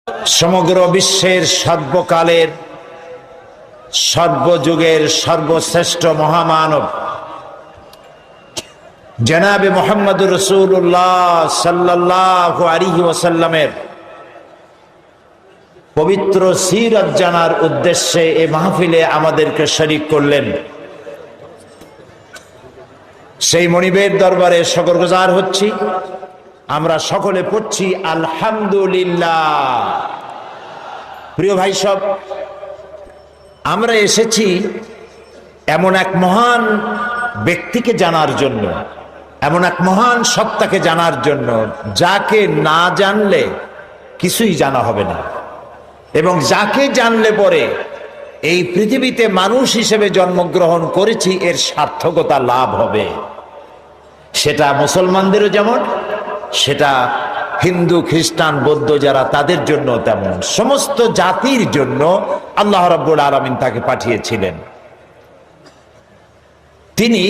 সমগ্র বিশ্বের সর্বকালের সর্বযুগের সর্বশ্রেষ্ঠ মহামানব জনাবে মুহাম্মদুর রাসূলুল্লাহ সাল্লাল্লাহু আলাইহি ওয়াসাল্লামের পবিত্র সিরাত জানার উদ্দেশ্যে এই মাহফিলে আমাদেরকে শরীক করলেন। সেই মনিবের দরবারে শুকরগুজার হচ্ছি। আমরা সকলে পড়ছি আলহামদুলিল্লাহ। প্রিয় ভাই সব, আমরা এসেছি এমন এক মহান ব্যক্তিকে জানার জন্য, এমন এক মহান সত্তাকে জানার জন্য যাকে না জানলে কিছুই জানা হবে না, এবং যাকে জানলে পরে এই পৃথিবীতে মানুষ হিসেবে জন্মগ্রহণ করেছি এর সার্থকতা লাভ হবে। সেটা মুসলমানদেরও যেমন, সেটা হিন্দু খ্রিস্টান বৌদ্ধ যারা তাদের জন্য তেমন, সমস্ত জাতির জন্য আল্লাহ রাব্বুল আলামিন তাকে পাঠিয়েছিলেন। তিনি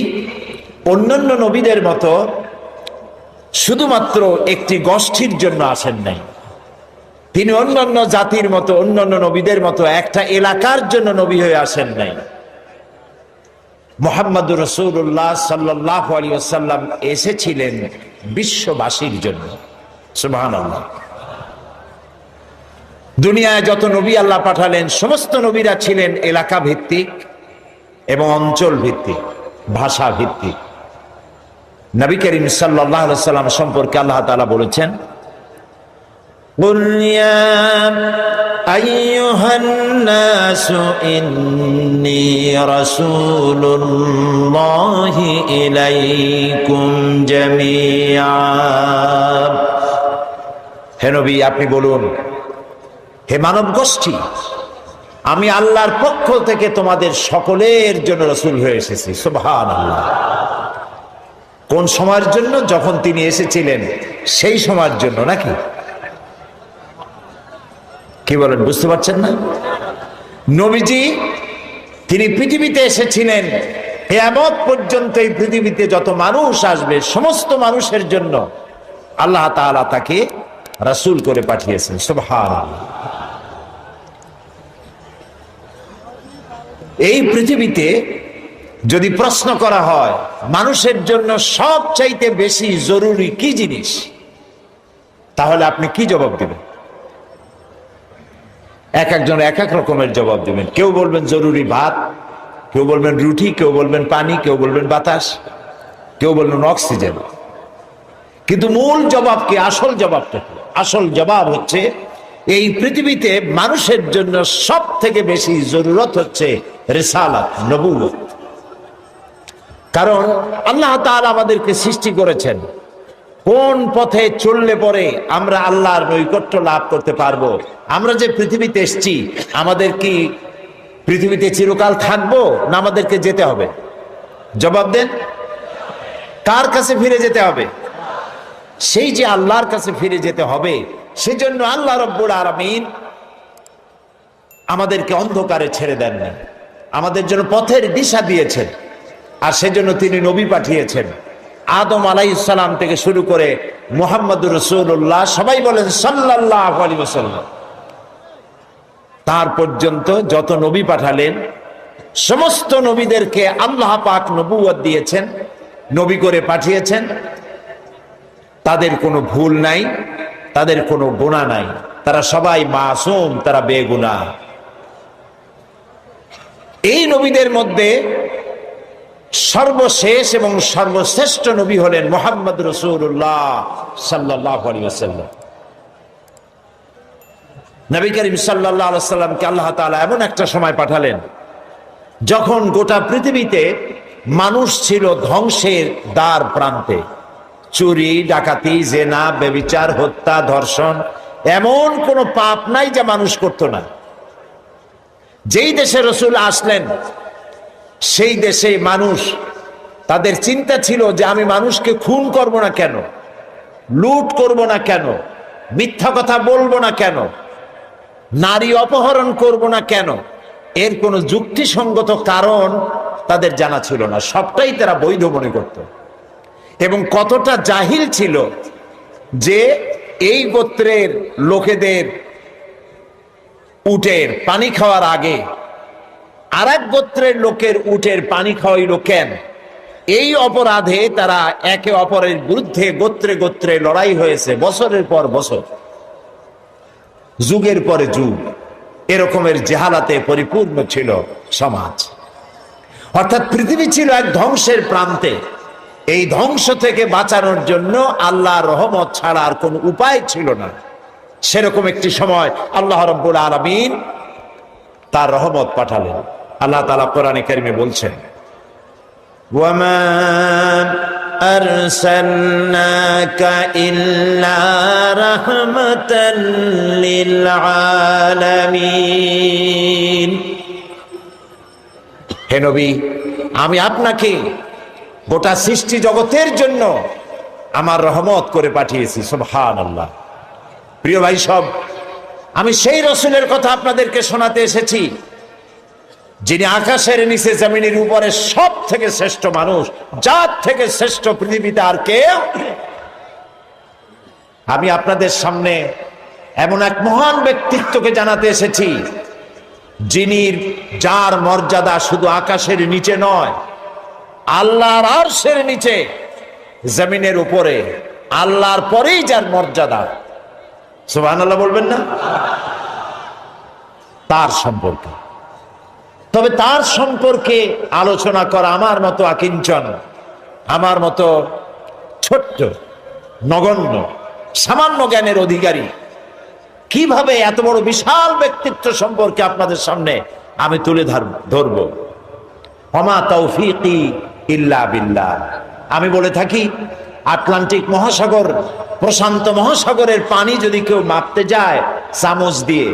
অন্যান্য নবীদের মতো শুধুমাত্র একটি গোষ্ঠীর জন্য আসেন নাই। তিনি অন্যান্য জাতির মতো, অন্যান্য নবীদের মতো একটা এলাকার জন্য নবী হয়ে আসেন নাই। মুহাম্মদুর রাসূলুল্লাহ সাল্লাল্লাহু আলাইহি ওয়াসাল্লাম এসেছিলেন বিশ্ববাসীর জন্য। সুবহানাল্লাহ। দুনিয়ায় যত নবী আল্লাহ পাঠালেন সমস্ত নবীরা ছিলেন এলাকা ভিত্তিক এবং অঞ্চল ভিত্তিক, ভাষা ভিত্তিক। নবী করিম সাল্লাল্লাহু আলাইহি ওয়াসাল্লাম সম্পর্কে আল্লাহ তাআলা বলেছেন, قل يا أيها الناس إني رسول الله إليكم جميعا। হে নবী, আপনি বলুন, হে মানব গোষ্ঠী, আমি আল্লাহর পক্ষ থেকে তোমাদের সকলের জন্য রাসূল হয়ে এসেছি। সুবহানাল্লাহ। কোন সময়ের জন্য? যখন তিনি এসেছিলেন সেই সময়ের জন্য নাকি? কি বলেন, বুঝতে পারছেন না? নবীজি তিনি পৃথিবীতে এসেছিলেন কিয়ামত পর্যন্ত এই পৃথিবীতে যত মানুষ আসবে সমস্ত মানুষের জন্য আল্লাহ তাআলা তাকে রাসূল করে পাঠিয়েছেন। সুবহানাল্লাহ। এই পৃথিবীতে যদি প্রশ্ন করা হয় মানুষের জন্য সবচাইতে বেশি জরুরি কি জিনিস, তাহলে আপনি কি জবাব দেবেন? এক একজন এক এক রকমের জবাব দেবেন। কেউ বলবেন জরুরি ভাত, কেউ বলবেন রুটি, কেউ বলবেন পানি, কেউ বলবেন বাতাস, কেউ বলবেন অক্সিজেন। কিন্তু মূল জবাব কি? আসল জবাবটা কি? আসল জবাব হচ্ছে এই পৃথিবীতে মানুষের জন্য সব থেকে বেশি জরুরত হচ্ছে রিসালাত, নবুয়ত। কারণ আল্লাহ তাআলা আমাদেরকে সৃষ্টি করেছেন কোন পথে চললে পরে আমরা আল্লাহর নৈকট্য লাভ করতে পারবো। আমরা যে পৃথিবীতে এসেছি, আমাদের কি পৃথিবীতে চিরকাল থাকবো না আমাদেরকে যেতে হবে? জবাব দেন। কার কাছে ফিরে যেতে হবে? সেই যে আল্লাহর কাছে ফিরে যেতে হবে, সেজন্য আল্লাহ রাব্বুল আলামিন আমাদেরকে অন্ধকারে ছেড়ে দেন না, আমাদের জন্য পথের দিশা দিয়েছেন। আর সেজন্য তিনি নবী পাঠিয়েছেন। আদম আলাইহিস সালাম থেকে শুরু করে মুহাম্মদুর রাসূলুল্লাহ, সবাই বলেন সাল্লাল্লাহু আলাইহি ওয়াসাল্লাম, তার পর্যন্ত যত নবী পাঠালেন সমস্ত নবীদেরকে আল্লাহ পাক নবুয়ত দিয়েছেন, নবী করে পাঠিয়েছেন। তাদের কোনো ভুল নাই, তাদের কোনো গুনাহ নাই, তারা সবাই মাসুম, তারা বেগুনাহ। এই নবীদের মধ্যে সর্বশেষ এবং সর্বশ্রেষ্ঠ নবী হলেন মুহাম্মদ রাসূলুল্লাহ সাল্লাল্লাহু আলাইহি ওয়াসাল্লাম। নবী করিম সাল্লাল্লাহু আলাইহি ওয়াসাল্লামকে আল্লাহ তাআলা এমন একটা সময় পাঠালেন যখন গোটা পৃথিবীতে মানুষ ছিল ধ্বংসের দ্বার প্রান্তে। চুরি, ডাকাতি, জেনা, ব্যভিচার, হত্যা, ধর্ষণ, এমন কোন পাপ নাই যা মানুষ করত না। যেই দেশে রাসূল আসলেন সেই দেশে মানুষ, তাদের চিন্তা ছিল যে আমি মানুষকে খুন করব না কেন, লুট করব না কেন, মিথ্যা কথা বলবো না কেন, নারী অপহরণ করব না কেন। এর কোনো যুক্তিসঙ্গত কারণ তাদের জানা ছিল না, সবটাই তারা বৈধ মনে করত। এবং কতটা জাহিল ছিল যে এই গোত্রের লোকেদের উটের পানি খাওয়ার আগে আর এক গোত্রের লোকের উটের পানি খাওয়াইল কেন? এই অপরাধে তারা একে অপরের বিরুদ্ধে গোত্রে গোত্রে লড়াই হয়েছে বছরের পর বছর, যুগের পরে যুগ। এরকমের জেহালাতে পরিপূর্ণ ছিল সমাজ। অর্থাৎ পৃথিবী ছিল এক ধ্বংসের প্রান্তে। এই ধ্বংস থেকে বাঁচানোর জন্য আল্লাহর রহমত ছাড়া আর কোনো উপায় ছিল না। সেরকম একটি সময় আল্লাহ রাব্বুল আলামিন তার রহমত পাঠালেন। আল্লাহ তাআলা কোরআনে কারিমে বলছেন, ওয়ামা আরসালনাকা ইল্লা রাহমাতাল লিল আলামিন। হে নবী, আমি আপনাকে গোটা সৃষ্টি জগতের জন্য আমার রহমত করে পাঠিয়েছি। সুবহানাল্লাহ। প্রিয় ভাই সব, আমি সেই রসুলের কথা আপনাদেরকে শোনাতে এসেছি যিনি আকাশের নিচে জমিনের উপরে সব থেকে শ্রেষ্ঠ মানুষ, জাত থেকে শ্রেষ্ঠ পৃথিবীতে আর কেউ। আমি আপনাদের সামনে এমন এক মহান ব্যক্তিত্বকে জানাতে এসেছি যিনি, যার মর্যাদা শুধু আকাশের নিচে নয়, আল্লাহর আরশের নিচে, জমিনের উপরে, আল্লাহর পরেই যার মর্যাদা। সুবহানাল্লাহ বলবেন না? তার সম্পর্কে, তবে তার সম্পর্কে আলোচনা করা আমার মতো আকিঞ্চন, আমার মতো ছোট্ট নগণ্য সামান্য জ্ঞানের অধিকারী কিভাবে এত বড় বিশাল ব্যক্তিত্ব সম্পর্কে আপনাদের সামনে আমি তুলে ধরব। ওমা তৌফিকি ইল্লা বিল্লাহ। আমি বলে থাকি, আটলান্টিক মহাসাগর, প্রশান্ত মহাসাগরের পানি যদি কেউ মাপতে যায় চামচ দিয়ে,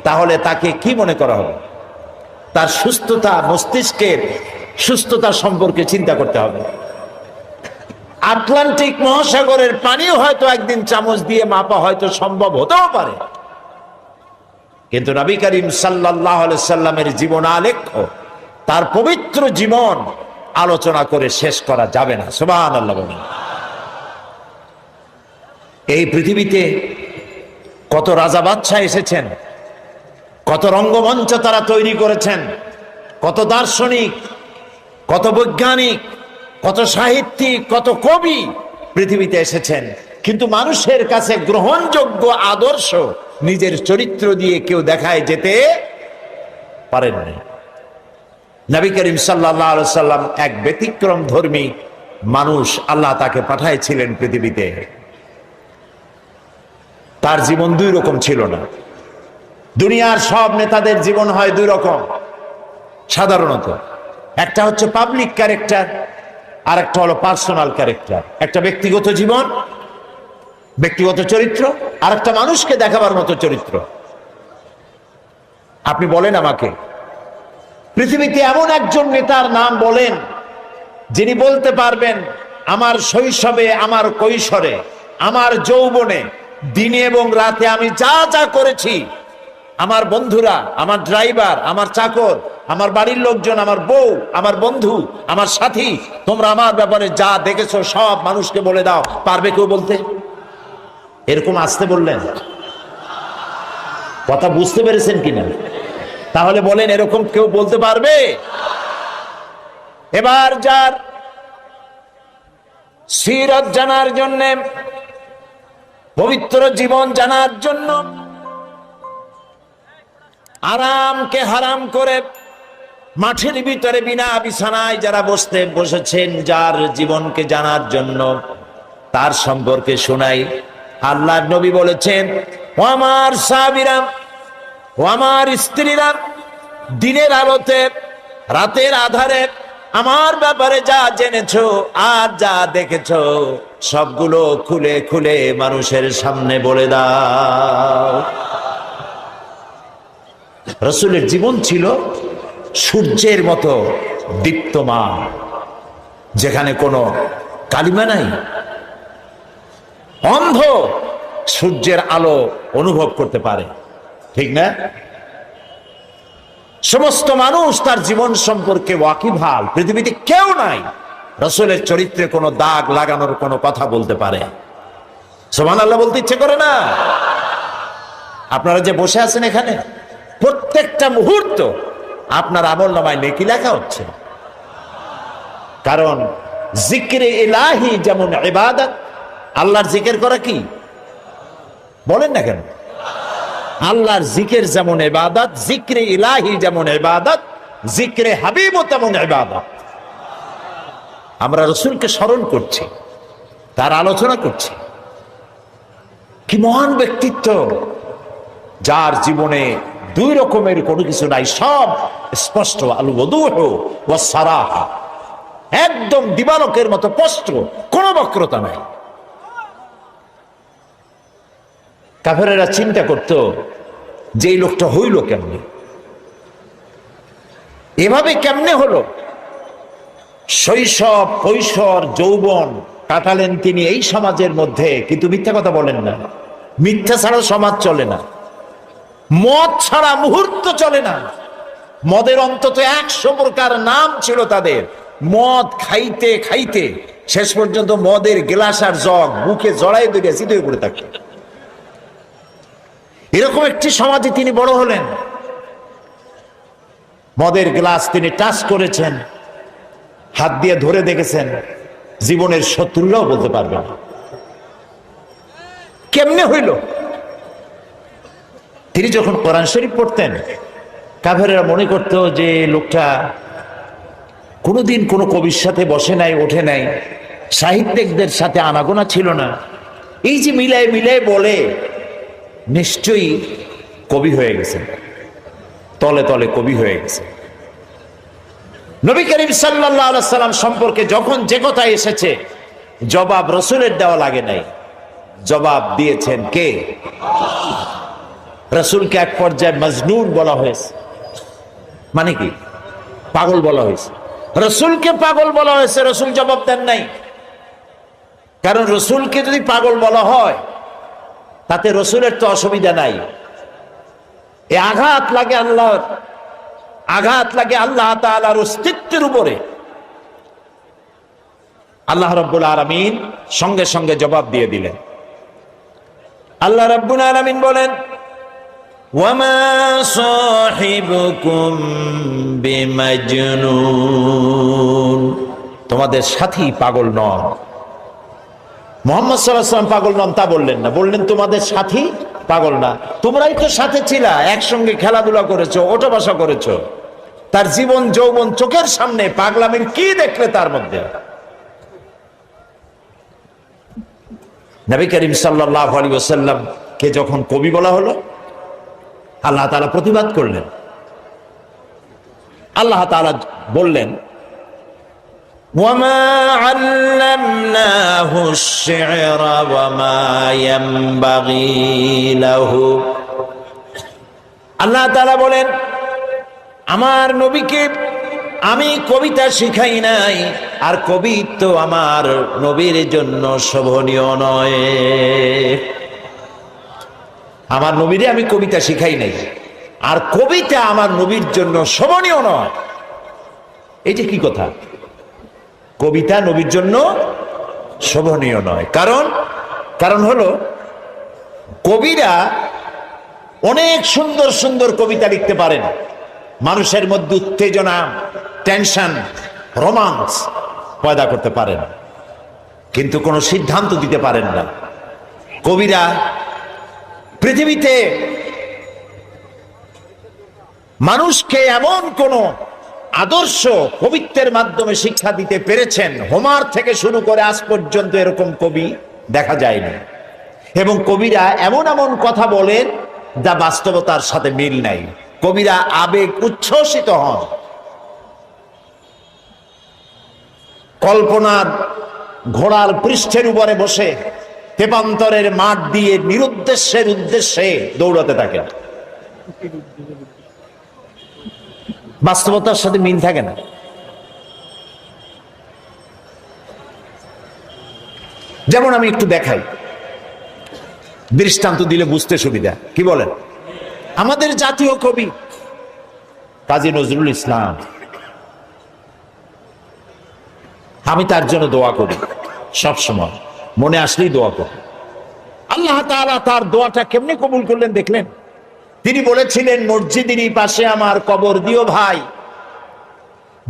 তাহলে তাকে কি মনে করা হবে? তার সুস্থতা, মস্তিষ্কের সুস্থতা সম্পর্কে চিন্তা করতে হবে। আটলান্টিক মহাসাগরের পানিও হয়তো একদিন চামচ দিয়ে মাপা হয়তো সম্ভব হতেও পারে, কিন্তু নবী করিম সাল্লাল্লাহু আলাইহি সাল্লামের জীবন আলেখ্য, তার পবিত্র জীবন আলোচনা করে শেষ করা যাবে না। সুবহানাল্লাহ বলেন। এই পৃথিবীতে কত রাজা বাদশাহ এসেছেন, কত রঙ্গমঞ্চ তারা তৈরি করেছেন, কত দার্শনিক, কত বৈজ্ঞানিক, কত সাহিত্যিক, কত কবি পৃথিবীতে এসেছেন, কিন্তু মানুষের কাছে গ্রহণযোগ্য আদর্শ নিজের চরিত্র দিয়ে কেউ দেখায় যেতে পারেননি। নবী করিম সাল্লাল্লাহু আলাইহি সাল্লাম এক ব্যতিক্রম ধর্মী মানুষ, আল্লাহ তাকে পাঠাইছিলেন পৃথিবীতে। তার জীবন দুই রকম ছিল না। দুনিয়ার সব নেতাদের জীবন হয় দুই রকম সাধারণত। একটা হচ্ছে পাবলিক ক্যারেক্টার, আর একটা হলো পার্সোনাল ক্যারেক্টার। একটা ব্যক্তিগত জীবন, ব্যক্তিগত চরিত্র, আর একটা মানুষকে দেখাবার মতো চরিত্র। আপনি বলেন আমাকে, পৃথিবীতে এমন একজন নেতার নাম বলেন যিনি বলতে পারবেন আমার শৈশবে, আমার কৈশোরে, আমার যৌবনে, দিনে এবং রাতে আমি যা যা করেছি, আমার বন্ধুরা, আমার ড্রাইভার, আমার চাকর, আমার বাড়ির লোকজন, আমার বউ, আমার বন্ধু, আমার সাথী, তোমরা আমার ব্যাপারে যা দেখেছো সব মানুষকে বলে দাও। পারবে কেউ বলতে? এরকম আসতে বললেন, কথা বুঝতে পেরেছেন কিনা? তাহলে বলেন, এরকম কেউ বলতে পারবে? এবার যার সিরাত জানার জন্য, পবিত্র জীবন জানার জন্য, আরামকে হারাম করে মাঠের ভিতরে বিনা বিছানায় যারা বসেছেন, যার জীবনকে জানার জন্য, তার সম্পর্কে শোনাই। আল্লাহর নবী বলেছেন, ও আমার সাহাবীরা, ও আমার স্ত্রীরা, দিনের আলোতে, রাতের আধারে আমার ব্যাপারে যা জেনেছো আর যা দেখেছো সবগুলো খুলে খুলে মানুষের সামনে বলে দাও। রাসূলের জীবন ছিল সূর্যের মতো দীপ্তমান, যেখানে কোনো কালিমা নাই। অন্ধ সূর্যের আলো অনুভব করতে পারে, ঠিক না? সমস্ত মানুষ তার জীবন সম্পর্কে ওয়াকিবহাল। পৃথিবীতে কেউ নাই রাসূলের চরিত্রে কোনো দাগ লাগানোর কোনো কথা বলতে পারে। সুবহানাল্লাহ বলতে ইচ্ছে করে না? আপনারা যে বসে আছেন এখানে, প্রত্যেকটা মুহূর্ত আপনার আমলনামায় নেকি লেখা হচ্ছে। কারণ জিকিরে ইলাহি যেমন ইবাদত, আল্লাহর জিকির করা কি বলেন না কেন? আল্লাহর জিকির যেমন ইবাদত, জিকরে ইলাহি যেমন ইবাদত, জিকরে হাবিবও তেমন ইবাদত। আমরা রাসূলকে স্মরণ করছি, তার আলোচনা করছি। কি মহান ব্যক্তিত্ব, যার জীবনে দুই রকমের কোনো কিছু নাই, সব স্পষ্ট। আল ওয়াদুহু ওয়াস সারাহা, একদম দিবালোকের মতো স্পষ্ট, কোনো বক্রতা নাই। কাফেরেরা চিন্তা করত যে এই লোকটা হইল কেমনে, এভাবে কেমনে হলো? শৈশব, কৈশোর, যৌবন কাটালেন তিনি এই সমাজের মধ্যে, কিন্তু মিথ্যা কথা বলেন না। মিথ্যা ছাড়া সমাজ চলে না, মদ ছাড়া মুহূর্ত চলে না। মদের অন্তত 100 প্রকার নাম ছিল তাদের। মদ খাইতে খাইতে শেষ পর্যন্ত মদের গ্লাস আর জগ বুকে জড়াই ধরে চিত হয়ে পড়ে থাকে। এরকম একটি সমাজে তিনি বড় হলেন। মদের গ্লাস তিনি টাচ করেছেন, হাত দিয়ে ধরে দেখেছেন, জীবনের শত্রুরাও বলতে পারবে না কেমনে হইল। তিনি যখন কোরআন শরীফ পড়তেন, কাফেরেরা মনে করত যে লোকটা কোনোদিন কোনো কবির সাথে বসে নাই, ওঠে নাই, সাহিত্যিকদের সাথে আনাগোনা ছিল না। এই যে মিলায় মিলায় বলে, নিশ্চয়ই কবি হয়ে গেছে, তলে তলে কবি হয়ে গেছে। নবী করিম সাল্লাল্লাহু আলাইহি সাল্লাম সম্পর্কে যখন যে কথা এসেছে, জবাব রাসূলের দেওয়া লাগে নাই, জবাব দিয়েছেন কে? রাসূলকে এক পর্যায়ে মজনুন বলা হয়েছে। মানে কি? পাগল বলা হয়েছে। রাসূলকে পাগল বলা হয়েছে, রাসূল জবাব দেন নাই। কারণ রাসূলকে যদি পাগল বলা হয়, তাতে রাসূলের তো অসুবিধা নাই। এ আঘাত লাগে আল্লাহর, আঘাত লাগে আল্লাহ তাআলার অস্তিত্বের উপরে। আল্লাহ রাব্বুল আলামিন সঙ্গে সঙ্গে জবাব দিয়ে দিলেন। আল্লাহ রাব্বুল আলামিন বলেন, ওয়ামা সাহিবুকুম বিমাজনুন, তোমাদের সাথী পাগল নন। মুহাম্মদ সাল্লাল্লাহু আলাইহি ওয়াসাল্লাম পাগল নন তা বললেন না, বললেন তোমাদের সাথী পাগল না। তোমরাই তো সাথে ছিলা, একসঙ্গে খেলাধুলা করেছো, ওঠা বসা করেছো। তার জীবন যৌবন চোখের সামনে, পাগলামির কি দেখলে তার মধ্যে? নবী করিম সাল্লাল্লাহু আলাইহি ওয়াসাল্লাম কে যখন কবি বলা হলো, আল্লাহ তাআলা প্রতিবাদ করলেন। আল্লাহ তাআলা বললেন, ওয়ামা আল্লামনাহু আশ-শি'রা ওয়ামা ইয়ানবাগী লাহু। আল্লাহ তাআলা বলেন, আমার নবীকে আমি কবিতা শিখাই নাই, আর কবিত্ব আমার নবীর জন্য শোভনীয় নয়। আমার নবীরে আমি কবিতা শিখাই নাই, আর কবিতা আমার নবীর জন্য শোভনীয় নয়। এই যে কি কথা! কবিতা নবীর জন্য শোভনীয় নয়। কারণ হলো, কবিরা অনেক সুন্দর সুন্দর কবিতা লিখতে পারেন, মানুষের মধ্যে উত্তেজনা, টেনশন, রোমান্স পয়দা করতে পারেন, কিন্তু কোনো সিদ্ধান্ত দিতে পারেন না। কবিরা পৃথিবীতে মানুষকে এমন কোন আদর্শ কবিত্বের মাধ্যমে শিক্ষা দিতে পেরেছেন, হোমার থেকে শুরু করে আজ পর্যন্ত এরকম কবি দেখা যায়নি। এবং কবিরা এমন এমন কথা বলেন যা বাস্তবতার সাথে মিল নাই। কবিরা আবেগ উচ্ছ্বসিত হন, কল্পনার ঘোড়ার পৃষ্ঠের উপরে বসে তেপান্তরের মাঠ দিয়ে নিরুদ্দেশ্যের উদ্দেশ্যে দৌড়াতে থাকেন। বাস্তবতার সাথে মিল থাকে না। যেমন আমি একটু দেখাই, দৃষ্টান্ত দিলে বুঝতে সুবিধা। কি বলেন? আমাদের জাতীয় কবি কাজী নজরুল ইসলাম, আমি তার জন্য দোয়া করি সব সময়, মনে আসলেই দোয়া করি। আল্লাহ তাআলা তার দোয়াটা কেমনে কবুল করলেন দেখলেন? তিনি বলেছিলেন, মসজিদেরই পাশে আমার কবর দিও ভাই,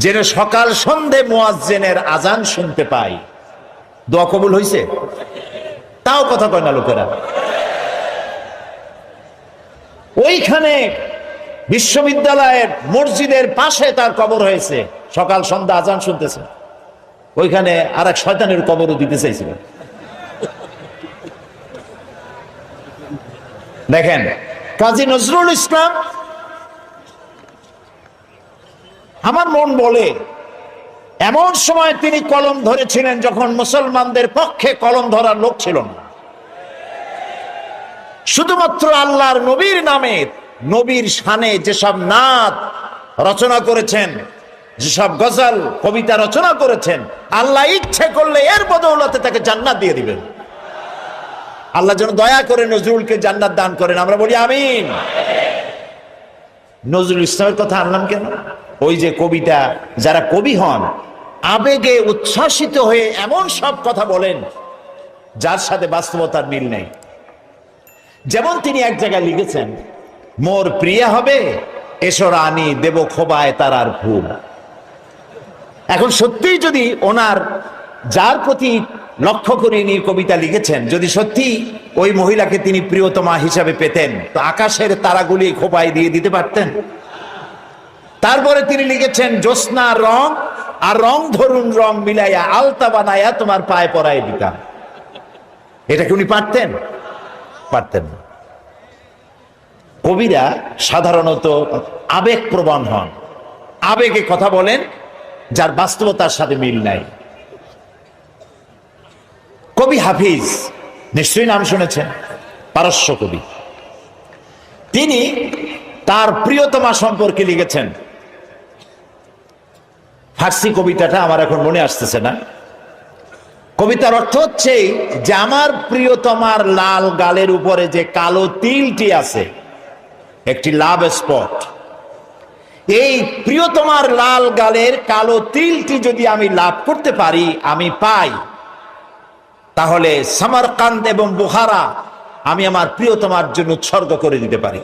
যেন সকাল সন্ধে মুয়াজ্জিনের আজান শুনতে পাই। দোয়া কবুল হয়েছে? তাও কথা কয় না লোকেরা। ওইখানে বিশ্ববিদ্যালয়ের মসজিদের পাশে তার কবর হয়েছে, সকাল সন্ধ্যা আজান শুনতেছে। ওইখানে আর এক শয়তানের কবরও দিতে চাইছিল। দেখেন, কাজী নজরুল ইসলাম, আমার মন বলে এমন সময় তিনি কলম ধরেছিলেন যখন মুসলমানদের পক্ষে কলম ধরার লোক ছিল না। শুধুমাত্র আল্লাহর নবীর নামে, নবীর শানে যেসব নাত রচনা করেছেন, যেসব গজল কবিতা রচনা করেছেন, আল্লাহ ইচ্ছে করলে এর বদৌলতে তাকে জান্নাত দিয়ে দিবেন। আল্লাহ যেন দয়া করে নজরুলকে জান্নাত দান করেন, আমরা বলি আমিন। নজরুল ইসলামের কথা আনলাম কেন? ওই যে কবিতা, যারা কবি হন আবেগে উচ্ছ্বাসিত হয়ে এমন সব কথা বলেন যার সাথে বাস্তবতার মিল নেই। যেমন তিনি এক জায়গায় লিখেছেন, মোর প্রিয়া হবে এসো রানী, দেব খোবায় তারার ফুল। এখন সত্যিই যদি ওনার, যার প্রতি লক্ষ্য করে ইনি কবিতা লিখেছেন, যদি সত্যি ওই মহিলাকে তিনি প্রিয়তমা হিসাবে পেতেন, তো আকাশের তারাগুলি খোবায় দিয়ে দিতে পারতেন। তারপরে তিনি লিখেছেন, জ্যোৎস্না রং আর রং ধরুন রং মিলাইয়া আলতা বানাইয়া তোমার পায়ে পরায় দিতাম। এটা কি উনি পারতেন? পারতেন না। কবিরা সাধারণত আবেগ প্রবণ হন, আবেগে কথা বলেন যার বাস্তবতার সাথে মিল নাই। কবি হাফিজ, নিশ্চয়ই নাম শুনেছেন, পারস্য কবি। তিনি তার প্রিয়তমা সম্পর্কে লিখেছেন। ফার্সি কবিতাটা আমার এখন মনে আসতেছে না। কবিতার অর্থ হচ্ছে যে আমার প্রিয়তমার লাল গালের উপরে যে কালো তিলটি আছে, একটি লাভ স্পট, এই প্রিয়তমার লাল গালের কালো তিলটি যদি আমি লাভ করতে পারি, আমি পাই, তাহলে সামারকান্দ এবং বুখারা আমি আমার প্রিয়তমার জন্য উৎসর্গ করে দিতে পারি।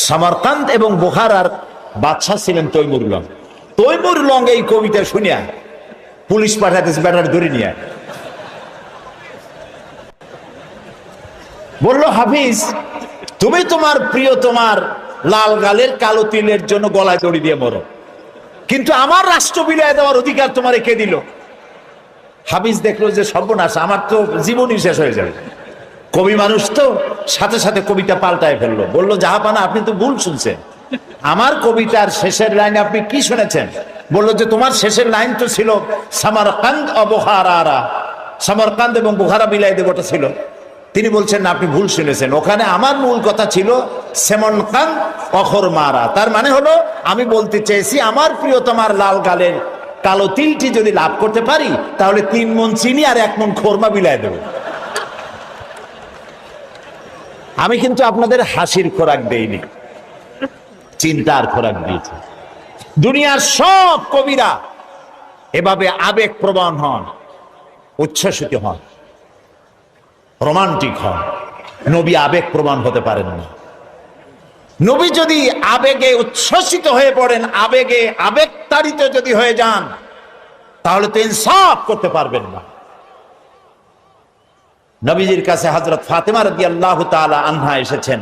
সামারকান্দ এবং বুখারার বাদশা ছিলেন তৈমুর লং। তৈমুর লং এই কবিতা শুনিয়া পুলিশ পাঠাতেছে, ব্যাটার ধরে নিয়ে বলল, হাফিজ তুমি তোমার প্রিয়তমার লাল গালের কালো তিলের জন্য গলায় দড়ি দিয়ে মরো, কিন্তু আমার রাষ্ট্র বিলিয়ে দেওয়ার অধিকার তোমার কে দিল? হাফিজ দেখলো যে সর্বনাশ, আমার তো জীবনই শেষ হয়ে যাবে। কবি মানুষ তো সাথে সাথে কবিতা পাল্টায় ফেললো, বললো, জাহাপানা আপনি তো ভুল শুনছেন, আমার কবিতার শেষের লাইন আপনি কি শুনেছেন? বললো যে তোমার শেষের লাইন তো ছিল সামারকান্দ ও বুখারা, সামারকান্দ এবং বুখারা মিলাই দেবটা ছিল। তিনি বলছেন না, আপনি ভুল শুনেছেন, ওখানে আমার মূল কথা ছিল সেমনকান্দ অখর মারা। তার মানে হলো আমি বলতে চেয়েছি আমার প্রিয়তমার লাল গালের কালো তিলটি যদি লাভ করতে পারি, তাহলে 3 মণ চিনি আর 1 মণ খোরমা বিলাই দেব। আমি কিন্তু আপনাদের হাসির খোরাক দেইনি, চিন্তার খোরাক দিয়েছি। দুনিয়ার সব কবিরা এভাবে আবেগ প্রবণ হন, উচ্ছ্বসিত হন, রোমান্টিক হন। নবী আবেগ প্রবণ হতে পারেন না। নবী যদি আবেগে উচ্ছ্বসিত হয়ে পড়েন, আবেগে আবেগতাড়িত যদি হয়ে যান, তাহলে তো ইনসাফ করতে পারবেন না। নবীজির কাছে হযরত ফাতেমা রাদিয়াল্লাহু তাআলা আনহা এসেছেন,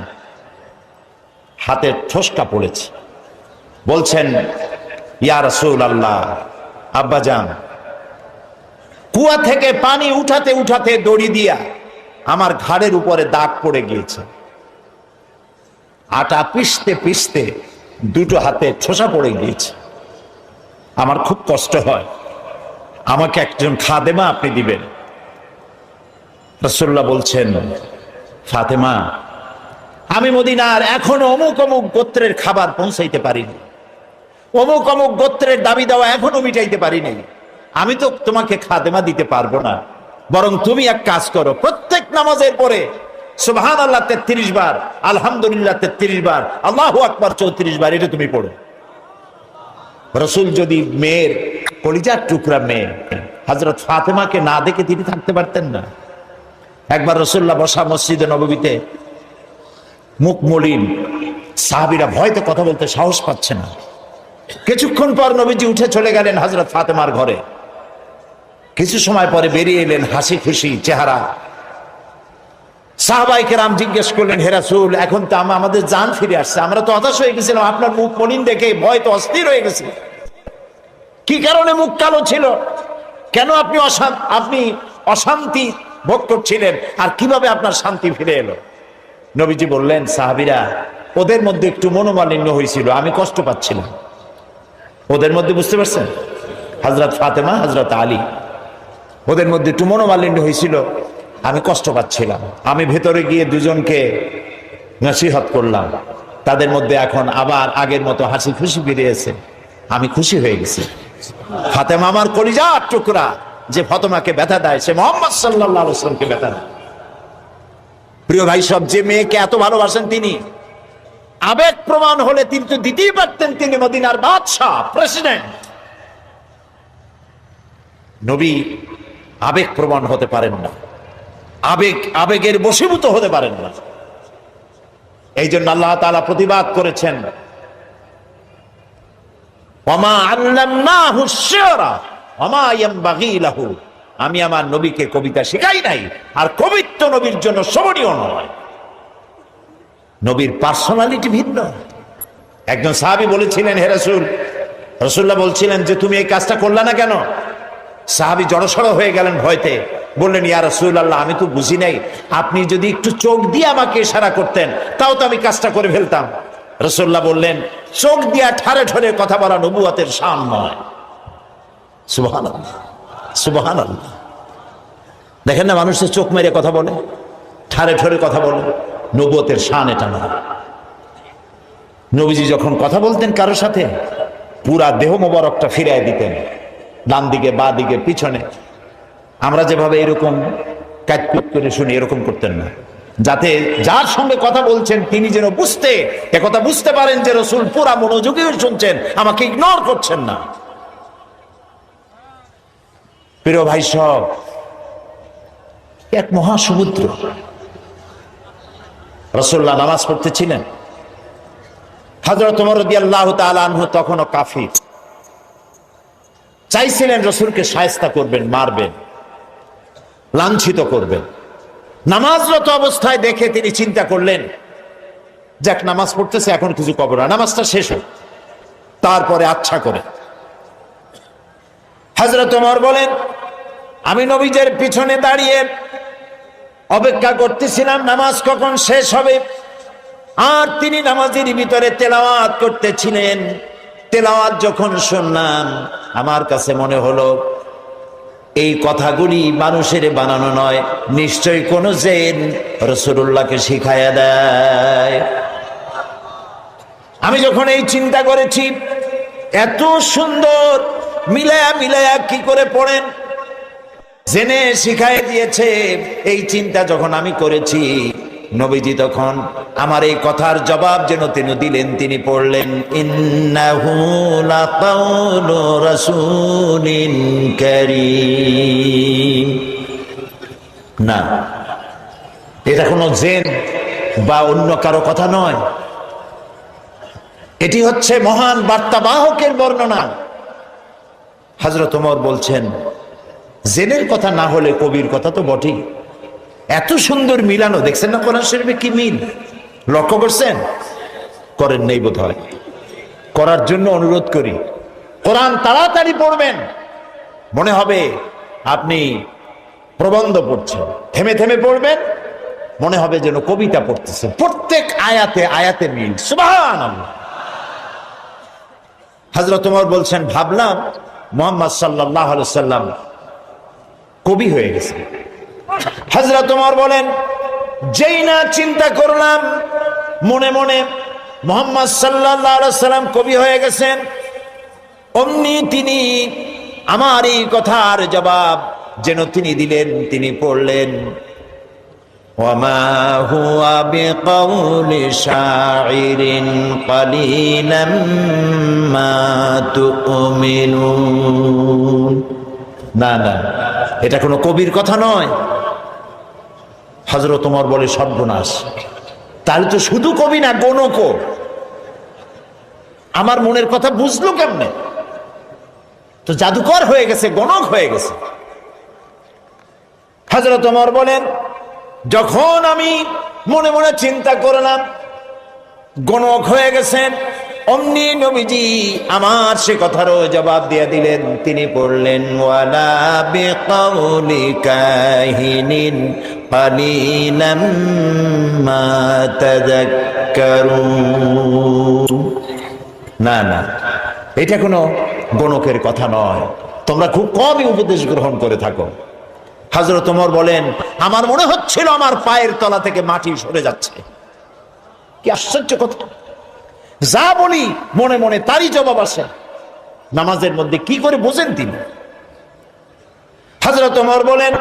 হাতের ঠোসকা পড়েছে, বলছেন, ইয়া রাসূলুল্লাহ, আব্বাজান, কুয়া থেকে পানি উঠাতে উঠাতে দড়ি দিয়া আমার ঘাড়ের উপরে দাগ পড়ে গিয়েছে, আটা পিষতে পিষতে 2টো হাতে ঠোসা পড়ে গিয়েছে, আমার খুব কষ্ট হয়, আমাকে একজন খাদেমা আপনি দিবেন। রাসূলুল্লাহ বলছেন, ফাতেমা, আমি মদিনার এখনো অমুক অমুক গোত্রের খাবার পৌঁছাইতে পারিনি, অমুক অমুক গোত্রের দাবি দেওয়া এখনো মিটাইতে পারিনি, আমি তো তোমাকে খাদেমা দিতে পারবো না। বরং তুমি এক কাজ করো, প্রত্যেক নামাজের পরে সুবহানাল্লাহ 33 বার, আলহামদুলিল্লাহ 33 বার, আল্লাহু আকবার 34 বার, এটা তুমি পড়ো। রাসূল যদি মেয়ের কলিজার টুকরা মেয়ে হযরত ফাতেমাকে না দেখে তিনি থাকতে পারতেন না। একবার রাসূলুল্লাহ বসা মসজিদে নববীতে মুখ মলিন, সাহাবীরা ভয়তে কথা বলতে সাহস পাচ্ছে না। কিছুক্ষণ পর নবীজি উঠে চলে গেলেন হযরত ফাতেমার ঘরে। কিছু সময় পরে বেরিয়ে এলেন হাসি খুশি চেহারা। সাহাবায়ে কেরাম জিজ্ঞেস করলেন, হে রাসূল, এখন তো আমাদের জান ফিরে আসছে, আমরা তো হতাশ হয়ে গেছিলাম, আপনার মুখ মলিন দেখে ভয় তো অস্থির হয়ে গেছে। কি কারণে মুখ কালো ছিল? কেন আপনি অশান্তি ভোগ করছিলেন? আর কিভাবে আপনার শান্তি ফিরে এলো? নবীজি বললেন, সাহাবীরা, ওদের মধ্যে একটু মনোমালিন্য হয়েছিল, আমি কষ্ট পাচ্ছিলাম। ওদের মধ্যে, বুঝতে পারছেন, হযরত ফাতেমা, হযরত আলী, ওদের মধ্যে একটু মনোমালিন্য হয়েছিল, আমি কষ্ট পাচ্ছিলাম। আমি ভেতরে গিয়ে দুজনকে নসিহত করলাম, তাদের মধ্যে এখন আবার আগের মতো হাসি খুশি ফিরেছে, আমি খুশি হয়ে গেছি। ফাতেমা আমার কলিজার টুকরা, যে ফাতেমাকে ব্যথা দেয় সে মুহাম্মদ সাল্লাল্লাহু আলাইহি ওয়াসাল্লামকে ব্যথা দেয়। প্রিয় ভাই সব, যে মেয়েকে এত ভালোবাসেন তিনি, আবেগ প্রমাণ হলে তিনি তো দিতেই পারতেন, তিনি মদিনার বাদশা, প্রেসিডেন্ট। নবী আবেগ প্রমাণ হতে পারেন না, আবেগের বশীভূত হতে পারেন না। এই জন্য আল্লাহ তাআলা প্রতিবাদ করেছেন, ওয়ামা আল্লামনাহু শি'রা ওয়ামা ইয়ানবাগী লাহু, আমি আমার নবীকে কবিতা শেখাই নাই, আর কবিত্ব নবীর জন্য শোভনীয় নয়। নবীর পার্সোনালিটি ভিন্ন। একজন সাহাবী বলেছিলেন, হে রাসূল, রাসূলুল্লাহ বলছিলেন যে তুমি এই কাজটা করলে না কেন? সাহাবী জড়সড় হয়ে গেলেন ভয়তে, বললেন, ইয়া রাসূলুল্লাহ, আমি তো বুঝি নাই, আপনি যদি একটু চোখ দিয়ে আমাকে ইশারা করতেন তাও তো আমি কাজটা করে ফেলতাম। রাসূলুল্লাহ বললেন, চোখ দিয়া ঠারে ঠারে কথা বলা নবুয়তের শান নয়। সুবহানাল্লাহ, সুবহানাল্লাহ। দেখেন না, মানুষের চোখ মেরে কথা বলে, ঠারে ঠারে কথা বলে, নবুয়তের শান এটা নয়। নবীজি যখন কথা বলতেন কারো সাথে, পুরা দেহ মোবারকটা ফিরিয়ে দিতেন, ডান দিকে, বা দিকে, পিছনে। আমরা যেভাবে এরকম কাটপিট করে শুনি, এরকম করতেন না, যাতে যার সঙ্গে কথা বলছেন তিনি যেন কথা বুঝতে পারেন যে রাসূল পুরা মনোযোগী শুনছেন, আমাকে ইগনোর করছেন না। প্রিয় ভাই সব, এক মহাসমুদ্র। রাসূলুল্লাহ নামাজ পড়তেছিলেন, হযরত ওমর রাদিয়াল্লাহু তাআলা আনহু তখনও কাফির, চাইছিলেন রাসূলকে শায়েস্তা করবেন, মারবেন, লাঞ্ছিত করবেন। নামাজরত অবস্থায় দেখে তিনি চিন্তা করলেন, যাক নামাজ পড়তেছে, এখন কিছু কবর না, নামাজটা শেষ হোক, তারপরে আচ্ছা করে। হযরত ওমর বলেন, আমি নবীজের পিছনে দাঁড়িয়ে অপেক্ষা করতেছিলাম নামাজ কখন শেষ হবে, আর তিনি নামাজের ভিতরে তেলাওয়াত করতেছিলেন। তেলাওয়াত যখন শুনলাম, আমার কাছে মনে হলো এই কথাগুলি মানুষের বানানো নয়, নিশ্চয়ই কোন জিন রাসূলুল্লাহকে শিখায়া দেয়। আমি যখন এই চিন্তা করেছি, এত সুন্দর মিলায়া কি করে পড়েন, জেনে শিখায় দিয়েছে, এই চিন্তা যখন আমি করেছি, নবীজি তখন আমার এই কথার জবাব যেন তিনি দিলেন। তিনি পড়লেন, ইন্নাহু লাকাউলু রাসূলিন কারীম। না, এটা কোনো জিন বা অন্য কারো কথা নয়, এটি হচ্ছে মহান বার্তাবাহকের বর্ণনা। হযরত ওমর বলছেন, জিনের কথা না হলে কবির কথা তো বটেই। এত সুন্দর মিলানো, দেখছেন না কোরআন শরীফে কি মিল, লক্ষ্য করছেন? করেন নেই বোধ হয়, করার জন্য অনুরোধ করি। কোরআন তাড়াতাড়ি পড়বেন, মনে হবে আপনি প্রবন্ধ পড়ছেন। থেমে থেমে পড়বেন, মনে হবে যেন কবিতা পড়তেছেন। প্রত্যেক আয়াতে আয়াতে মিল, সুবহানাল্লাহ। হযরত ওমর বলছেন, ভাবলাম মুহাম্মদ সাল্লাল্লাহু আলাইহি ওয়াসাল্লাম কবি হয়ে গেছে। হযরত ওমর বলেন, যেই না চিন্তা করলাম মনে মনে মুহাম্মদ সাল্লাল্লাহু আলাইহি ওয়াসাল্লাম কবি হয়ে গেছেন, অমনি তিনি আমার এই কথার জবাব যেন তিনি দিলেন। তিনি পড়লেন, ওয়ামা হুয়া বিকাউলি শাইরিন কালিলাম মা তুমিনুন। না না, এটা কোনো কবির কথা নয়। হযরত ওমর বলে, সর্বনাশ, তাহলে তো শুধু কবি না, গণকও। আমার মনের কথা বুঝলো কেমনে? তো জাদুকর হয়ে গেছে, গণক হয়ে গেছে। হযরত ওমর বলেন, যখন আমি মনে মনে চিন্তা করলাম গণক হয়ে গেছেন, অমনি নবীজি আমার সে কথারও জবাব দিয়ে দিলেন। তিনি পড়লেন, ওয়ালা বিকাউলি কাহিনিন কালিলাম মা তাযাক্কারুন। না না, এটা কোনো গণকের কথা নয়, তোমরা খুব কমই উপদেশ গ্রহণ করে থাকো। হযরত ওমর বলেন, আমার মনে হচ্ছিল আমার পায়ের তলা থেকে মাটি সরে যাচ্ছে। কি আশ্চর্য কথা! যা বলি মনে মনে তারই জবাব আসে। নামাজের মধ্যে কি করে বোঝেন তিনি? হযরত ওমর বলেন,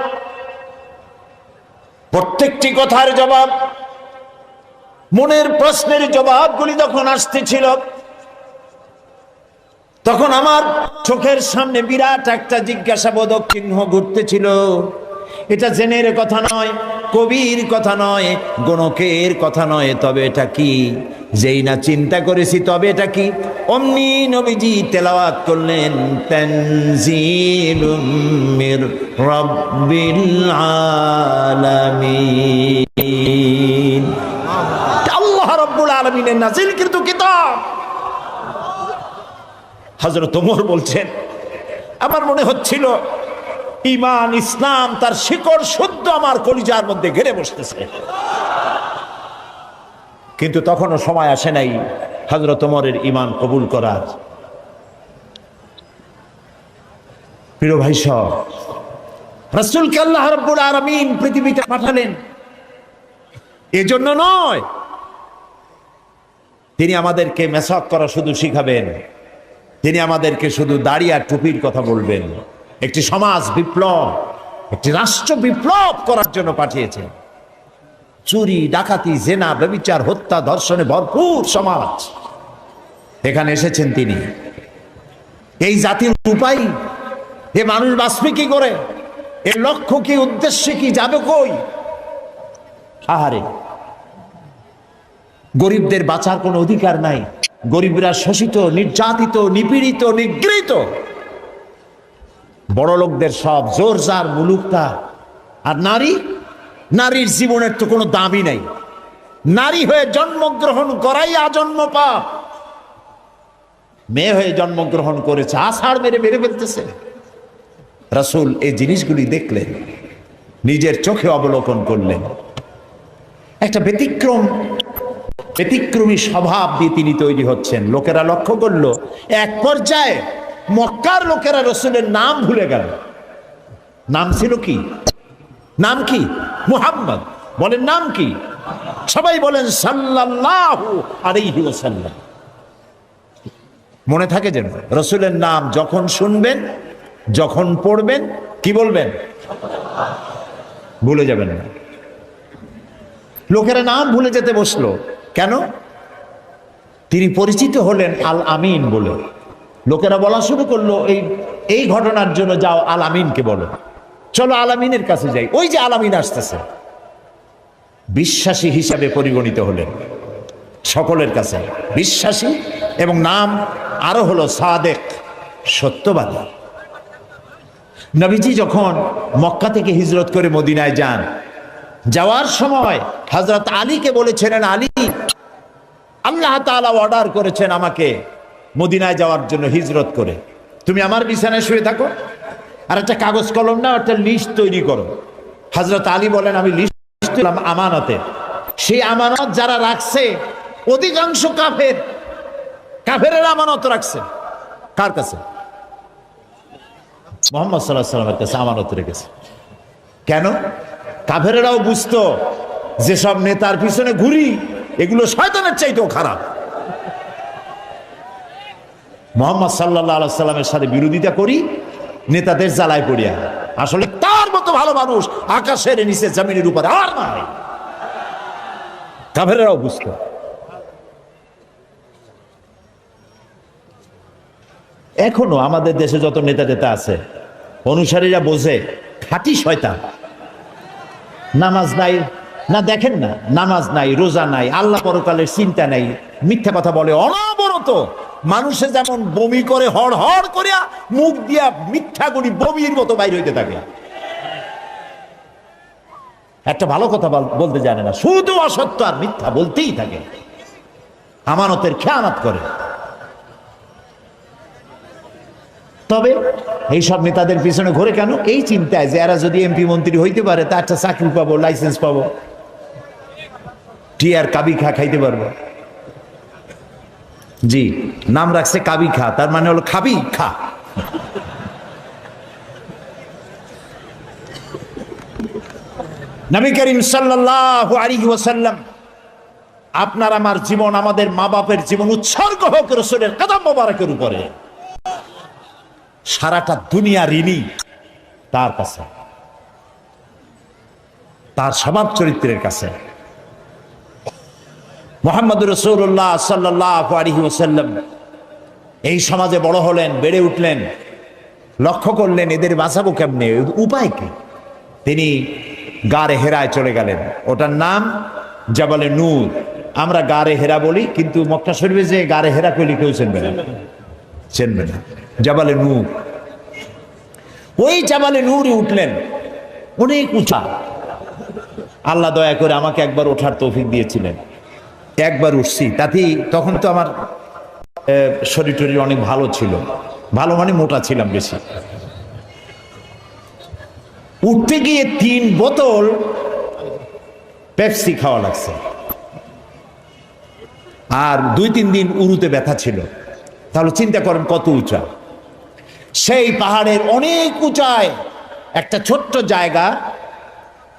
প্রত্যেকটি কথার জবাব, মনের প্রশ্নের জবাবগুলি যখন আসতেছিল, তখন আমার চোখের সামনে বিরাট একটা জিজ্ঞাসাবোধক চিহ্ন ঘুরতেছিল। এটা জেনের কথা নয়, কবির কথা নয়, গণকের কথা নয়, তবে এটা কি? যেই না চিন্তা করেছি তবে এটা কি, অমনি নবীজি তেলাওয়াত করলেন, তানজিলুম মির রাব্বিল আলামিন। আল্লাহ রাব্বুল আলামিনের নাযিলকৃত কিতাব। হযরত ওমর বলছেন, আমার মনে হচ্ছিল ঈমান ইসলাম তার শিকড় শুদ্ধ আমার কলিজার মধ্যে ঘেরে বসতেছে। কিন্তু তখনও সময় আসে নাই হযরত ওমরের ঈমান কবুল করার। প্রিয় ভাই সব, রাসূলকে আল্লাহ রাব্বুল আলামিন পৃথিবীতে পাঠালেন এজন্য নয়, তিনি আমাদেরকে মেসাক করা শুধু শিখাবেন, তিনি আমাদেরকে শুধু দাড়ি আর টুপির কথা বলবেন। একটি সমাজ বিপ্লব, একটি রাষ্ট্র বিপ্লব করার জন্য পাঠিয়েছেন। চুরি, ডাকাতি, জেনা, ব্যভিচার, হত্যা, ধর্ষণে ভরপুর সমাজ, এখানে এসেছেন তিনি। এই জাতির উপায়, এ মানুষ বাঁচবে কি করে? এর লক্ষ্য কি, উদ্দেশ্য কি, যাবে কই? আহারে, গরিবদের বাঁচার কোনো অধিকার নাই। গরিবরা শোষিত, নির্যাতিত, নিপীড়িত, নিগৃহীত। বড় লোকদের সব জোর জার, মুলুকতা। আর নারী, নারীর জীবনের তো কোনো দামই নাই। নারী হয়ে জন্মগ্রহণ করাই আজন্ম পাপ। মেয়ে হয়ে জন্মগ্রহণ করেছে, আষাঢ় মেরে মেরে ফেলতেছে। রাসূল এই জিনিসগুলি দেখলেন, নিজের চোখে অবলোকন করলেন। একটা ব্যতিক্রমী স্বভাব দিয়ে তিনি তৈরি হচ্ছেন। লোকেরা লক্ষ্য করলো, এক পর্যায়ে মক্কার লোকেরা রাসূলের নাম ভুলে গেল। নাম ছিল কি? নাম কি? মুহাম্মদ। বলেন নাম কি? সবাই বলেন সাল্লাল্লাহু আলাইহি ওয়াসাল্লাম। মনে থাকে যেন, রাসূলের নাম যখন শুনবেন, যখন পড়বেন, কি বলবেন? ভুলে যাবেন না। লোকেরা নাম ভুলে যেতে বসলো কেন? তিনি পরিচিত হলেন আল আমিন বলে। লোকেরা বলা শুরু করলো, এই ঘটনার জন্য যাও আল আমিনকে বলো, চলো আল আমিনের কাছে যাই, ওই যে আল আমিন আসতেছে। বিশ্বাসী হিসাবে পরিগণিত হলেন সকলের কাছে, বিশ্বাসী, এবং নাম আরো হলো সাদেক, সত্যবাদী। নবীজি যখন মক্কা থেকে হিজরত করে মদিনায় যান, যাওয়ার সময় হযরত আলীকে বলেছিলেন, আলী, আল্লাহ তাআলা অর্ডার করেছেন আমাকে মদিনায় যাওয়ার জন্য হিজরত করে, তুমি আমার বিছানায় শুয়ে থাকো, আর একটা কাগজ কলম নাও, একটা লিস্ট তৈরি করো। হযরত আলী বলেন, আমি লিস্ট দিলাম আমানতে। সেই আমানত যারা রাখছে অধিকাংশ কাফেরের আমানত রাখছে। কার কাছে? মুহাম্মদ সাল্লাল্লাহু আলাইহি ওয়াসাল্লামের কাছে আমানত রেখেছে। কেন? কাফেরেরাও বুঝতো যে সব নেতার পিছনে ঘুরি, এগুলো শয়তানের চাইতেও খারাপ। মুহাম্মদ সাল্লাল্লাহু আলাইহি ওয়াসাল্লামের সাথে বিরোধিতা করি নেতাদের জ্বালায় পড়িয়া। আসলে তার মতো ভালো মানুষ আকাশের নিচে, জমিনের উপরে আর নাই। কাফেরেরাও বুঝতো। এখনো আমাদের দেশে যত নেতা টেতা আছে, অনুসারীরা বোঝে খাঁটি শয়তান। নামাজ নাই, না দেখেন না, নামাজ নাই, রোজা নাই, আল্লাহ পরকালের চিন্তা নাই, মিথ্যা কথা বলে অনবরত। মানুষে যেমন বমি করে হড় হড় করিয়া মুখ দিয়া মিথ্যা করি বমির মতো বাইর হইতে থাকে। একটা ভালো কথা বলতে জানে না, শুধু অসত্য আর মিথ্যা বলতেই থাকে, আমানতের খেয়ানত করে। তবে এইসব নেতাদের পিছনে ঘুরে কেন? এই চিন্তায় যে এরা যদি এমপি মন্ত্রী হইতে পারে তা একটা চাকরি পাবো, লাইসেন্স পাবো, টিয়ার কাবি খা খাইতে পারবো। জি, নাম রাখছে কাবি খা, তার মানে হলো খাবি খা। নবী করিম সাল্লাল্লাহু আলাইহি ওয়াসাল্লাম, আপনার আমার জীবন, আমাদের মা বাপের জীবন উৎসর্গ হোক রাসূলের কদম মোবারকের উপরে। সারাটা দুনিয়া ঋণী তার কাছে, তার স্বভাব চরিত্রের কাছে। মুহাম্মদুর রাসূলুল্লাহ সাল্লাল্লাহু আলাইহি ওয়াসাল্লাম এই সমাজে বড় হলেন, বেড়ে উঠলেন, লক্ষ্য করলেন এদের বাঁচাবো কেমনে, উপায় কি? তিনি গারে হেরায় চলে গেলেন। ওটার নাম জাবালে নূর। আমরা গারে হেরা বলি, কিন্তু মক্কা শরীফে যে গারে হেরা কইলে কেউ চিনবে না, চিনবে না। জাবালে নূর, ওই জাবালে নূরে উঠলেন, অনেক উঁচা। আল্লাহ দয়া করে আমাকে একবার ওঠার তৌফিক দিয়েছিলেন, একবার উঠছি। তাতেই তখন তো আমার শরীর টরীর অনেক ভালো ছিল, ভালো মানে মোটা ছিলাম বেশি। উঠতে গিয়ে 3 বোতল পেপসি খাওয়া লাগছে, আর 2-3 দিন উরুতে ব্যথা ছিল। তাহলে চিন্তা করেন কত উঁচা। সেই পাহাড়ের অনেক উঁচায় একটা ছোট্ট জায়গা,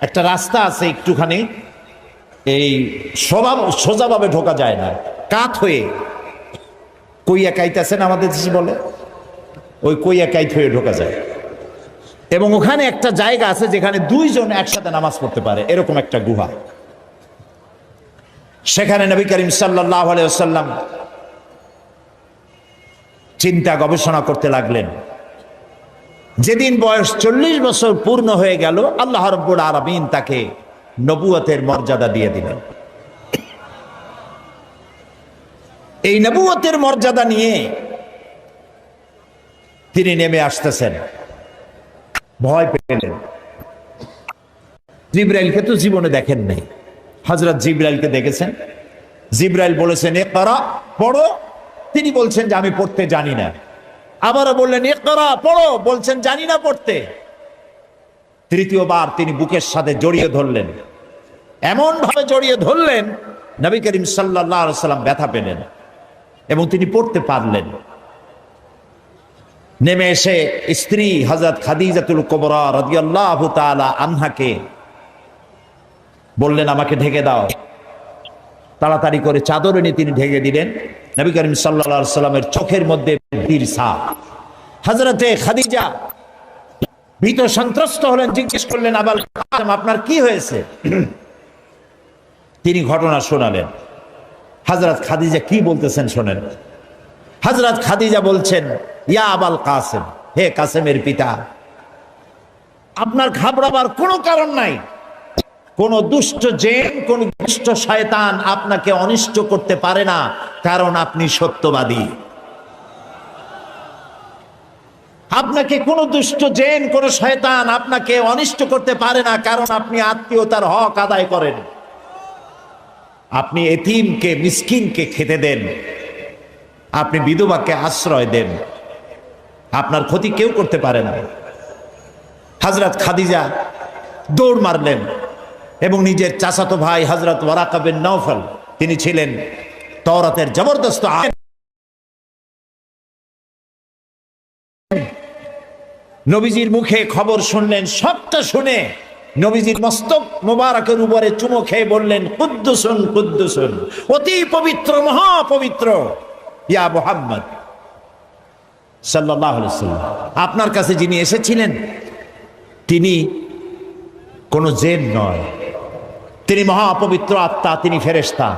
একটা রাস্তা আছে একটুখানি, এই সোজাভাবে ঢোকা যায় না, কাত হয়ে কইয়া কাইত আছেন আমাদের দেশে বলে, ওই কইয়া কাইত হয়ে ঢোকা যায়। এবং ওখানে একটা জায়গা আছে যেখানে 2 জন একসাথে নামাজ পড়তে পারে, এরকম একটা গুহা। সেখানে নবী করিম সাল্লাল্লাহু আলাইহি ওয়াসাল্লাম চিন্তা গবেষণা করতে লাগলেন। যেদিন বয়স 40 বছর পূর্ণ হয়ে গেল, আল্লাহ রাব্বুল আলামিন তাকে নবুয়তের মর্যাদা দিয়ে দিলেন। এই নবুয়তের মর্যাদা নিয়ে তিনি নেমে আসতেছেন। ভয় পেলেন। জিবরাইলকে তো জীবনে দেখেন নাই, হযরত জিবরাইলকে দেখেছেন। জিবরাইল বলেছেন ইকরা, পড়ো। তিনি বলছেন যে আমি পড়তে জানি না। আবারও বললেন ইকরা, পড়ো, বলছেন জানি না পড়তে। তৃতীয়বার তিনি বুকের সাথে জড়িয়ে ধরলেন, এমন ভাবে জড়িয়ে ধরলেন নবী করিম সাল্লাল্লাহু আলাইহি ওয়াসাল্লাম ব্যথা পেলেন এবং তিনি পড়তে পারলেন। নেমে এসে স্ত্রী হযরত খাদিজাতুল কুবরা রাদিয়াল্লাহু তাআলা আনহাকে বললেন আমাকে ঢেকে দাও। তাড়াতাড়ি করে চাদর এনে তিনি ঢেকে দিলেন। নবী করিম সাল্লাল্লাহু আলাইহি ওয়াসাল্লামের চোখের মধ্যে ভীর ছাপ। হযরতে খাদিজা ভীত সন্ত্রস্ত হলেন, জিজ্ঞেস করলেন আবাল কাসেম আপনার কি হয়েছে? তিনি ঘটনা শোনালেন। হযরত খাদিজা কি বলতেছেন শোনেন। হযরত খাদিজা বলছেন ইয়া আবাল কাসেম, হে কাসেমের পিতা, আপনার ঘাবড়াবার কোনো কারণ নাই। কোন দুষ্ট জিন, কোন দুষ্ট শয়তান আপনাকে অনিষ্ট করতে পারে না, কারণ আপনি সত্যবাদী। আপনাকে কোন দুষ্ট জিন, কোন শয়তান আপনাকে অনিষ্ট করতে পারে না, কারণ আপনি আত্মীয়তার হক আদায় করেন। আপনি এতিমকে, মিসকিনকে খেতে দেন, আপনি বিধবাকে আশ্রয় দেন, আপনার ক্ষতি কেউ করতে পারে না। হযরত খাদিজা দৌড় মারলেন এবং নিজের চাচাতো ভাই হযরত ওয়ারাকা বিন নওফল, তিনি ছিলেন তাওরাতের জবরদস্ত আলেম, নবীজির মুখে খবর শুনলেন। সবটা শুনে নবীজির মস্তক মোবারকের উপরে চুমো খেয়ে বললেন কুদ্দুসুন কুদ্দুসুন, অতি পবিত্র, মহাপবিত্র ইয়া মুহাম্মদ সাল্লাল্লাহু আলাইহি ওয়াসাল্লাম। আপনার কাছে যিনি এসেছিলেন তিনি কোন জিন নয়, তিনি মহাপবিত্র আত্মা, তিনি ফেরেশতা।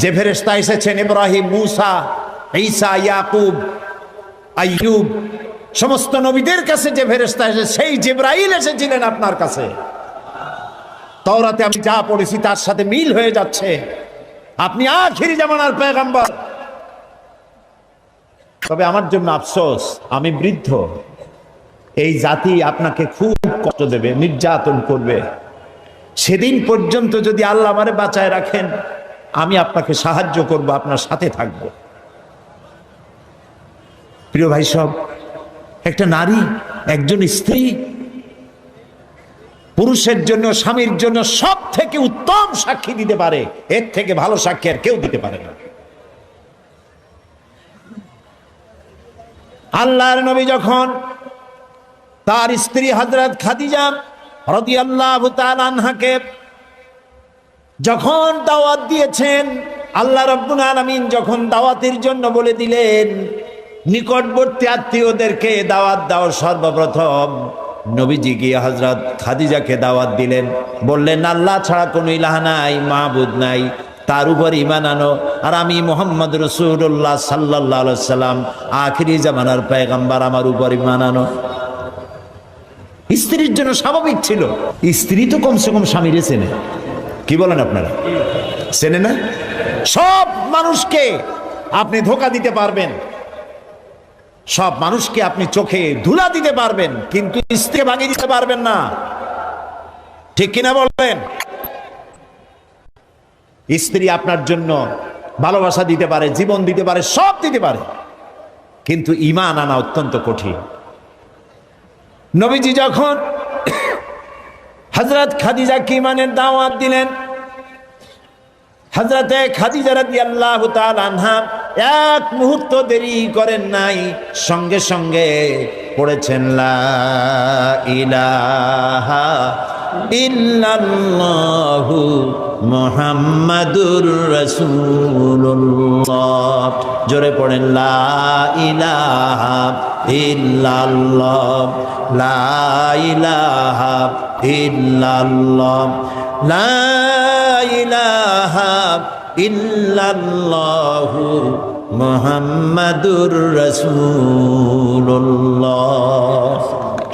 যে ফেরেশতা এসেছেন ইব্রাহিম, মূসা, ঈসা, ইয়াকুব, আইয়ুব, সমস্ত নবীদের কাছে যে ফেরেশতা এসেছে, সেই জিবরাইল এসেছিলেন আপনার কাছে। তাওরাতে আমি যা পড়েছি তার সাথে মিল হয়ে যাচ্ছে, আপনি আখিরি জামানার পয়গম্বর। তবে আমার জন্য আফসোস, আমি বৃদ্ধ, এই জাতি আপনাকে খুব কষ্ট দেবে, নির্যাতন করবে। সেদিন পর্যন্ত যদি আল্লাহ আমারে বাঁচায় রাখেন, আমি আপনাকে সাহায্য করব, আপনার সাথে থাকব। প্রিয় ভাই সব, একটা নারী, একজন স্ত্রী পুরুষের জন্য, স্বামীর জন্য সব থেকে উত্তম সাক্ষী দিতে পারে, এর থেকে ভালো সাক্ষী আর কেউ দিতে পারে না। আল্লাহর নবী যখন তার স্ত্রী হযরত খাদিজা রাদিয়াল্লাহু তাআলা আনহাকে যখন দাওয়াত দিয়েছেন, আল্লাহ রাব্বুল আলামিন যখন দাওয়াতের জন্য বলে দিলেন নিকটবর্তী আত্মীয়দেরকে দাওয়াত দাও, সর্বপ্রথম নবীজি গিয়ে হযরত খাদিজাকে দাওয়াত দিলেন, বললেন আল্লাহ ছাড়া কোনো ইলাহ নাই, মাবুদ নাই, তার উপর ঈমান আনো, আর আমি মুহাম্মদ রাসূলুল্লাহ সাল্লাল্লাহু আলাইহি সাল্লাম আখিরি জামানার পয়গম্বর, আমার উপর ঈমান আনো। স্ত্রীর জন্য স্বাভাবিক ছিল, স্ত্রী তো কমসে কম স্বামীরে চেনে, কি বলেন আপনারা, চেনে না? সব মানুষকে আপনি ধোঁকা দিতে পারবেন, সব মানুষকে আপনি চোখে ধুলা দিতে পারবেন, কিন্তু স্ত্রীকে ভাঙিয়ে দিতে পারবেন না, ঠিক কিনা বলবেন? স্ত্রী আপনার জন্য ভালোবাসা দিতে পারে, জীবন দিতে পারে, সব দিতে পারে, কিন্তু ঈমান আনা অত্যন্ত কঠিন। নবীজি যখন হযরত খাদিজাকে ঈমানের দাওয়াত দিলেন, হযরতে খাদিজা রাদিয়াল্লাহু তাআলা আনহা এক মুহূর্ত দেরি করেন নাই, সঙ্গে সঙ্গে পড়েছেন লা ইলাহা ইল্লাল্লাহু মুহাম্মাদুর রাসূলুল্লাহ। জোরে পড়েন লা ইলাহা ইল্লাল্লাহ, লা ইলাহা ইল্লাল্লাহ, লা ইলাহা ইল্লাল্লাহু মুহাম্মাদুর রাসূলুল্লাহ।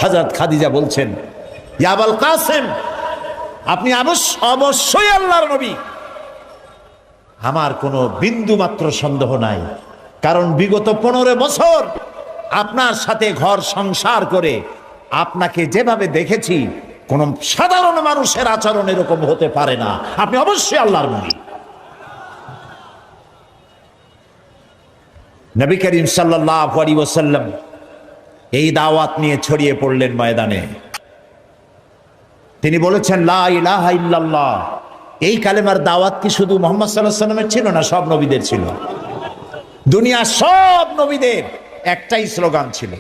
হযরত খাদিজা বলছেন, ইয়া আবুল কাসেম, আপনি অবশ্যই আল্লাহর নবী। আমার কোনো বিন্দু মাত্র সন্দেহ নাই, কারণ বিগত 15 বছর আপনার সাথে ঘর সংসার করে আপনাকে যেভাবে দেখেছি, কোন সাধারণ মানুষের আচরণ এরকম হতে পারে না, আপনি অবশ্যই আল্লাহর নবী। নবী করিম সাল্লাল্লাহু আলাইহি ওয়াসাল্লাম এই দাওয়াত নিয়ে ছড়িয়ে পড়লেন ময়দানে। তিনি বলেছেন লা ইলাহা ইল্লাল্লাহ। এই কালেমার দাওয়াত কি শুধু মুহাম্মদ সাল্লাল্লাহু আলাইহি ওয়াসাল্লামের ছিল না, সব নবীদের ছিল। দুনিয়ার সব নবীদের একটাই স্লোগান ছিল,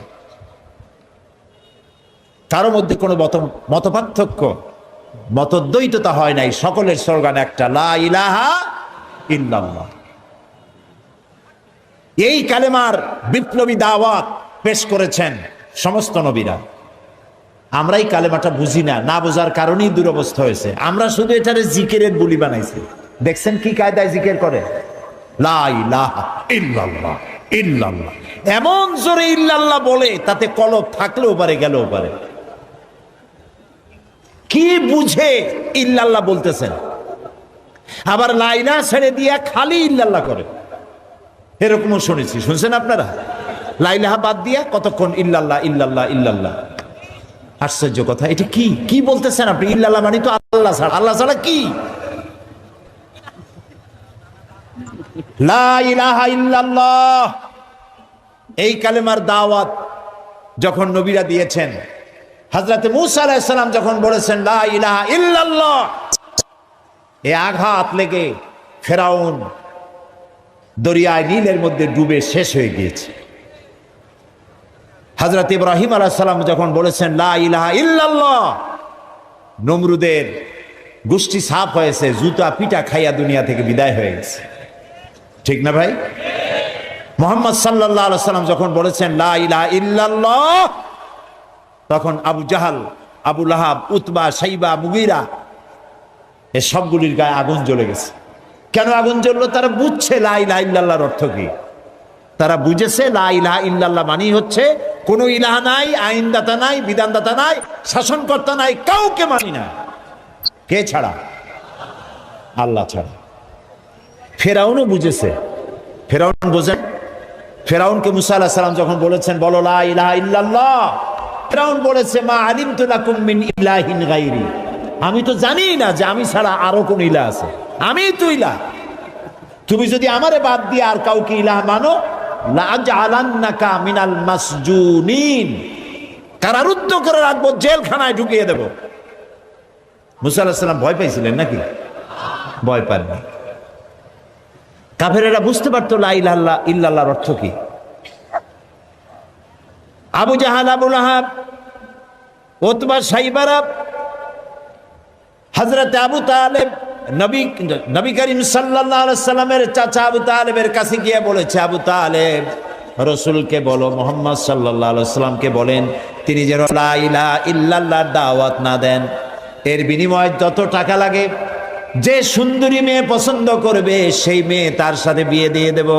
কারো মধ্যে কোনো মতপার্থক্য, মতদ্বৈততা হয় নাই, সকলের স্লোগান একটা, লা ইলাহা ইল্লাল্লাহ। এই কালেমার বিপ্লবী দাওয়াত পেশ করেছেন সমস্ত নবীরা। আমরা এই কালেমাটা বুঝি না, না বোঝার কারণেই দুরবস্থা হয়েছে। আমরা শুধু এটারে জিকিরের বুলি বানাইছি। দেখছেন কি কায়দায় জিকির করে, লা ইলাহা ইল্লাল্লাহ ইল্লাল্লাহ, এমন জোরে ইল্লাল্লাহ বলে তাতে কলব থাকলেও পারে, গেলেও পারে। কি বুঝে ইল্লাল্লাহ বলতেছেন, আবার লা ইলাহা ছেড়ে দিয়া খালি ইল্লাল্লাহ করে, এরকমও শুনেছি। শুনছেন আপনারা? লা ইলাহা বাদ দিয়া কতক্ষণ ইল্লাল্লাহ ইল্লাল্লাহ ইল্লাল্লাহ। আশ্চর্য কথা, এটা কি কি বলতেছেন আপনি? ইল্লাল্লাহ মানে তো আল্লাহ ছাড়া, আল্লাহ ছাড়া কি? লা ইলাহা ইল্লাল্লাহ, এই কালেমার দাওয়াত যখন নবীরা দিয়েছেন, হযরতে মূসা আলাইহিস সালাম যখন বলেছেন লা ইলাহা ইল্লাল্লাহ, এই আঘাত লেগে ফেরাউন দরিয়ায় নীলের মধ্যে ডুবে শেষ হয়ে গিয়েছে। হযরত ইব্রাহিম আলাইহিস সালাম যখন বলেছেন লা ইলাহা ইল্লাল্লাহ, নমরুদের গোষ্ঠী সাফ হয়েছে, জুতা পিটা খাইয়া দুনিয়া থেকে বিদায় হয়ে গেছে, ঠিক না ভাই? মুহাম্মদ সাল্লাল্লাহু আলাইহি সাল্লাম যখন বলেছেন লা ইলাহা ইল্লাল্লাহ, তখন আবু জাহাল, আবু লাহাব, উতবা, শাইবা, মুগীরা এ সবগুলির গায়ে আগুন জ্বলে গেছে। কেন আগুন জ্বললো? তারা বুঝছে লা ইলাহা ইল্লাল্লাহর অর্থ কি। তারা বুঝেছে লা ইলাহা ইল্লাল্লাহ মানেই হচ্ছে কোনো ইলাহা নাই, আইনদাতা নাই, বিধানদাতা নাই, শাসনকর্তা নাই, কাউকে মানি না। কে ছাড়া? আল্লাহ ছাড়া। ফেরাউনও বুঝেছে। ফেরাউন বোঝেন? ফেরাউনকে মুসা আলাইহিস সালাম যখন বলেছেন বলো লা ইলাহা ইল্লাল্লাহ, ফেরাউন বলেছে মা আলিমতু লাকুম মিন ইলাহিন গায়রি, আমি তো জানি না যে আমি ছাড়া আরো কোন ইলাহ আছে, আমি তো ইলাহ। তুমি যদি আমারে বাদ দিয়ে আর কাউকে ইলাহ মানো লাআজআলান্নাকা মিনাল মাসজুনিন, কারারুদ্ধ করে রাখবো, জেলখানায় ঢুকিয়ে দেব। মুসা আলাইহিস সালাম ভয় পাইছিলেন নাকি? ভয় পাননি। কাফেরেরা বুঝতে পারতো লা ইলাহা ইল্লাল্লাহর অর্থ কি। আবু জাহাল, আবু লাহাব, উতবা, শাইবারা, হযরত আবু তালেব নবী করিম সাল্লাল্লাহু আলাইহি সাল্লামের চাচা আবু তালেবের কাছে গিয়ে বলেছে, আবু তালেব রাসূলকে বলো, মুহাম্মদ সাল্লাল্লাহু আলাইহি সাল্লামকে বলেন তিনি যেন লা ইলাহা ইল্লাল্লাহর দাওয়াত না দেন, এর বিনিময়ে যত টাকা লাগে, যে সুন্দরী মেয়ে পছন্দ করবে সেই মেয়ে তার সাথে বিয়ে দিয়ে দেব,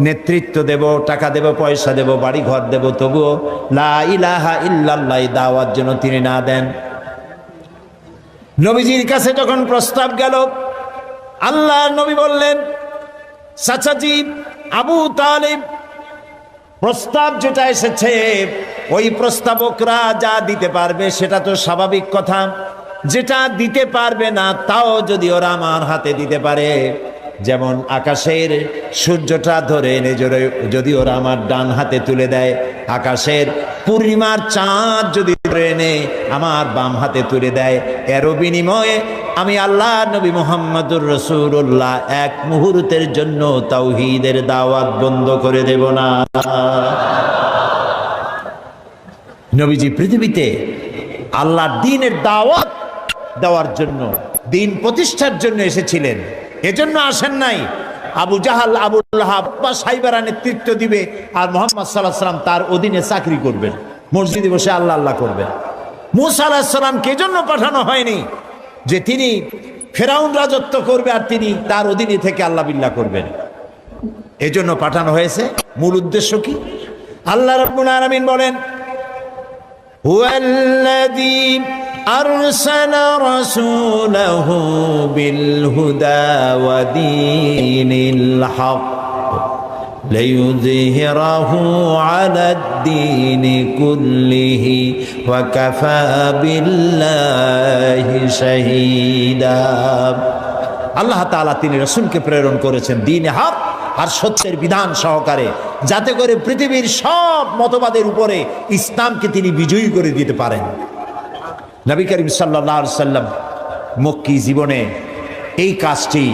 নেতৃত্ব দেব, টাকা দেব, পয়সা দেব, বাড়ি ঘর দেব, তবুও লা ইলাহা ইল্লাল্লাহ দাওয়াত যেন তিনি না দেন। নবীজির কাছে যখন প্রস্তাব গেল, আল্লাহ নবী বললেন, চাচাজি আবু তালিব, প্রস্তাব যেটা এসেছে ওই প্রস্তাবকরা যা দিতে পারবে সেটা তো স্বাভাবিক কথা, যেটা দিতে পারবে না তাও যদি ওরা আমার হাতে দিতে পারে, যেমন আকাশের সূর্যটা ধরে এনে যদি ওরা আমার ডান হাতে তুলে দেয়, আকাশের পূর্ণিমার চাঁদ যদি ধরে এনে আমার বাম হাতে তুলে দেয়, এরও বিনিময়ে আমি আল্লাহ নবী মুহাম্মদুর রাসূলুল্লাহ এক মুহূর্তের জন্য তাওহীদের দাওয়াত বন্ধ করে দেব না। নবীজি পৃথিবীতে আল্লাহর দ্বীনের দাওয়াত দেওয়ার জন্য, দ্বীন প্রতিষ্ঠার জন্য এসেছিলেন। এজন্য আসেন নাই আবু জাহাল, আবু লাহাব বা সাইবারা নেতৃত্ব দিবে আর মুহাম্মদ সাল্লাল্লাহু আলাইহি সাল্লাম তার অধীনে চাকরি করবেন, মসজিদে বসে আল্লাহ আল্লাহ করবেন। মূসা আলাইহিস সালামকে এজন্য পাঠানো হয়নি যে তিনি ফেরাউন রাজত্ব করবে আর তিনি তার অধীনে থেকে আল্লাহ বিল্লাহ করবেন, এজন্য পাঠানো হয়েছে। মূল উদ্দেশ্য কি? আল্লাহ রাব্বুল আলামিন বলেন, হুয়াল্লাযী আরসালা রাসূলাহু বিল হুদা ওয়া দীনিল হক লিইয়ুযহিরাহু আলাদ-দীনি কুল্লিহি ওয়া কাফা বিল্লাহি শাহীদা। আল্লাহ তাআলা তিনি রাসূলকে প্রেরণ করেছেন দ্বীনে হক আর সত্যের বিধান সহকারে, যাতে করে পৃথিবীর সব মতবাদের উপরে ইসলামকে তিনি বিজয়ী করে দিতে পারেন। নবী করিম সাল্লাল্লাহু আলাইহি সাল্লাম মক্কি জীবনে এই কাজটি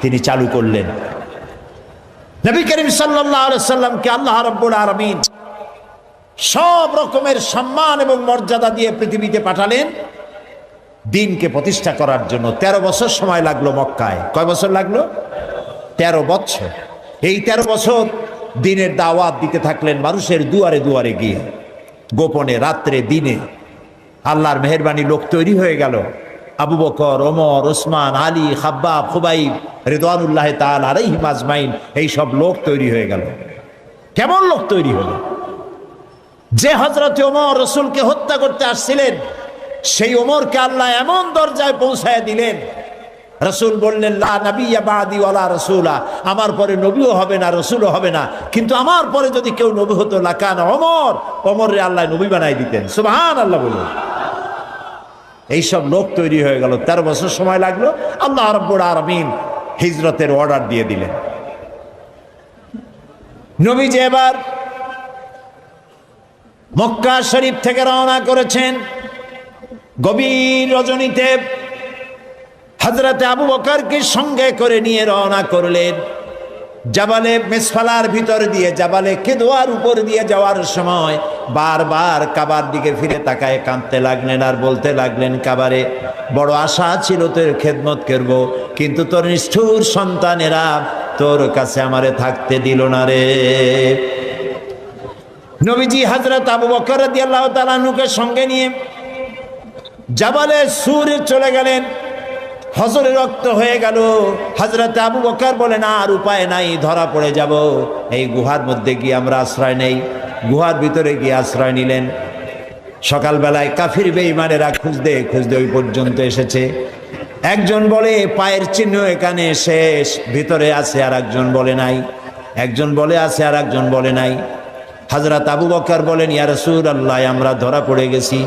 তিনি চালু করলেন। নবী করিম সাল্লাল্লাহু আলাইহি সাল্লামকে আল্লাহ রাব্বুল আলামিন সব রকমের সম্মান এবং মর্যাদা দিয়ে পৃথিবীতে পাঠালেন দ্বীনকে প্রতিষ্ঠা করার জন্য। 13 বছর সময় লাগলো মক্কায়। কয় বছর লাগলো? 13 বছর। এই 13 বছর দ্বীনের দাওয়াত দিতে থাকলেন মানুষের দুয়ারে দুয়ারে গিয়ে, গোপনে, রাত্রে, দিনে। আল্লাহর মেহেরবানি লোক তৈরি হয়ে গেল। আবু বকর, ওমর, ওসমান, আলী, খাব্বাব, খুবাইব রিদওয়ানুল্লাহ তাআলা আলাইহিম আজমাইন, এই সব লোক তৈরি হয়ে গেল। কেমন লোক তৈরি হলো? যে হযরত ওমর রাসূলকে হত্যা করতে আসছিলেন, সেই ওমরকে আল্লাহ এমন দরজায় পৌঁছায় দিলেন, রাসূল বললেন লা নাবিয়্যা বাদি ওয়ালা রাসূলা, আমার পরে নবীও হবে না, রাসূলও হবে না, কিন্তু আমার পরে যদি কেউ নবী হতো লাকানা ওমর, ওমরে আল্লাহ নবী বানাই দিতেন। সুবহানাল্লাহ বলুন। এইসব লোক তৈরি হয়ে গেল। 13 বছর সময় লাগলো। আল্লাহ রাব্বুল আলামিন হিজরতের অর্ডার দিয়ে দিলেন। নবীজি এবার মক্কা শরীফ থেকে রওনা করেছেন। গভীর রজনীতে হযরত আবু বকরকে সঙ্গে করে নিয়ে রওনা করলেন। জাবালে মিসফালার ভিতর দিয়ে, জাবালে কেদোয়ার উপর দিয়ে যাওয়ার সময় বারবার কাবার দিকে ফিরে তাকায় কাঁদতে লাগলেন আর বলতে লাগলেন, কাবারে বড় আশা ছিল তোর খেদমত করব, কিন্তু তোর নিষ্ঠুর সন্তানেরা তোর কাছে আমারে থাকতে দিল না রে। নবীজি হযরত আবু বকর রাদিয়াল্লাহু তাআলা আনহুকে সঙ্গে নিয়ে জাবালে সুরে চলে গেলেন। হজরে রক্ত হয়ে গেল। হযরত আবু বকর বলেন, আর উপায় নাই, ধরা পড়ে যাব, এই গুহার মধ্যে গিয়ে আমরা আশ্রয় নেই। গুহার ভিতরে গিয়ে আশ্রয় নিলেন। সকালবেলায় কাফির বেঈমানেরা খুঁজতে খুঁজতে ওই পর্যন্ত এসেছে। একজন বলে পায়ের চিহ্ন এখানে শেষ, ভিতরে আছে, আর একজন বলে নাই। একজন বলে আছে, আর একজন বলে নাই। হযরত আবু বকর বলেন, ইয়া রাসূলুল্লাহ, আমরা ধরা পড়ে গেছি,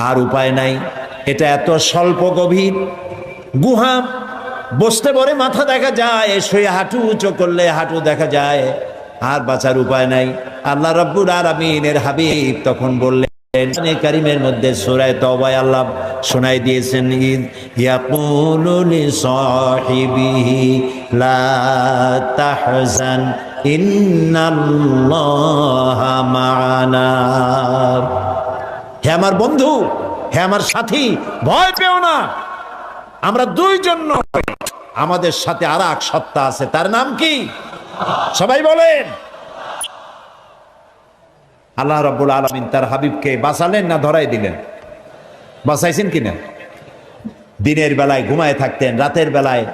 আর উপায় নাই। এটা এত স্বল্প গভীর গুহা, বসতে পরে মাথা দেখা যায়, শুয়ে হাঁটু উঁচু করলে হাঁটু দেখা যায়, আর বাঁচার উপায় নাই। আল্লাহ রাব্বুল আলামিনের হাবিব তখন বললেন, কোরআনে কারীমের মধ্যে সূরা তাওবায় আল্লাহ শোনাই দিয়েছেন, ইদ ইয়াকুলু লিসাহিবিহি লা তাহজান ইন্নাল্লাহা মা'ানা। হে আমার বন্ধু, হে আমার সাথী, ভয় পেও না, আমরা দুইজন নই, আমাদের সাথে আর এক সত্তা আছে। তার নাম কি? সবাই বলেন। আল্লাহ রাব্বুল আলামিন তার হাবিবকে বাঁচালেন না ধরাই দিলেন? বাঁচাইছেন কিনা? দিনের বেলায় ঘুমায় থাকতেন, রাতের বেলায়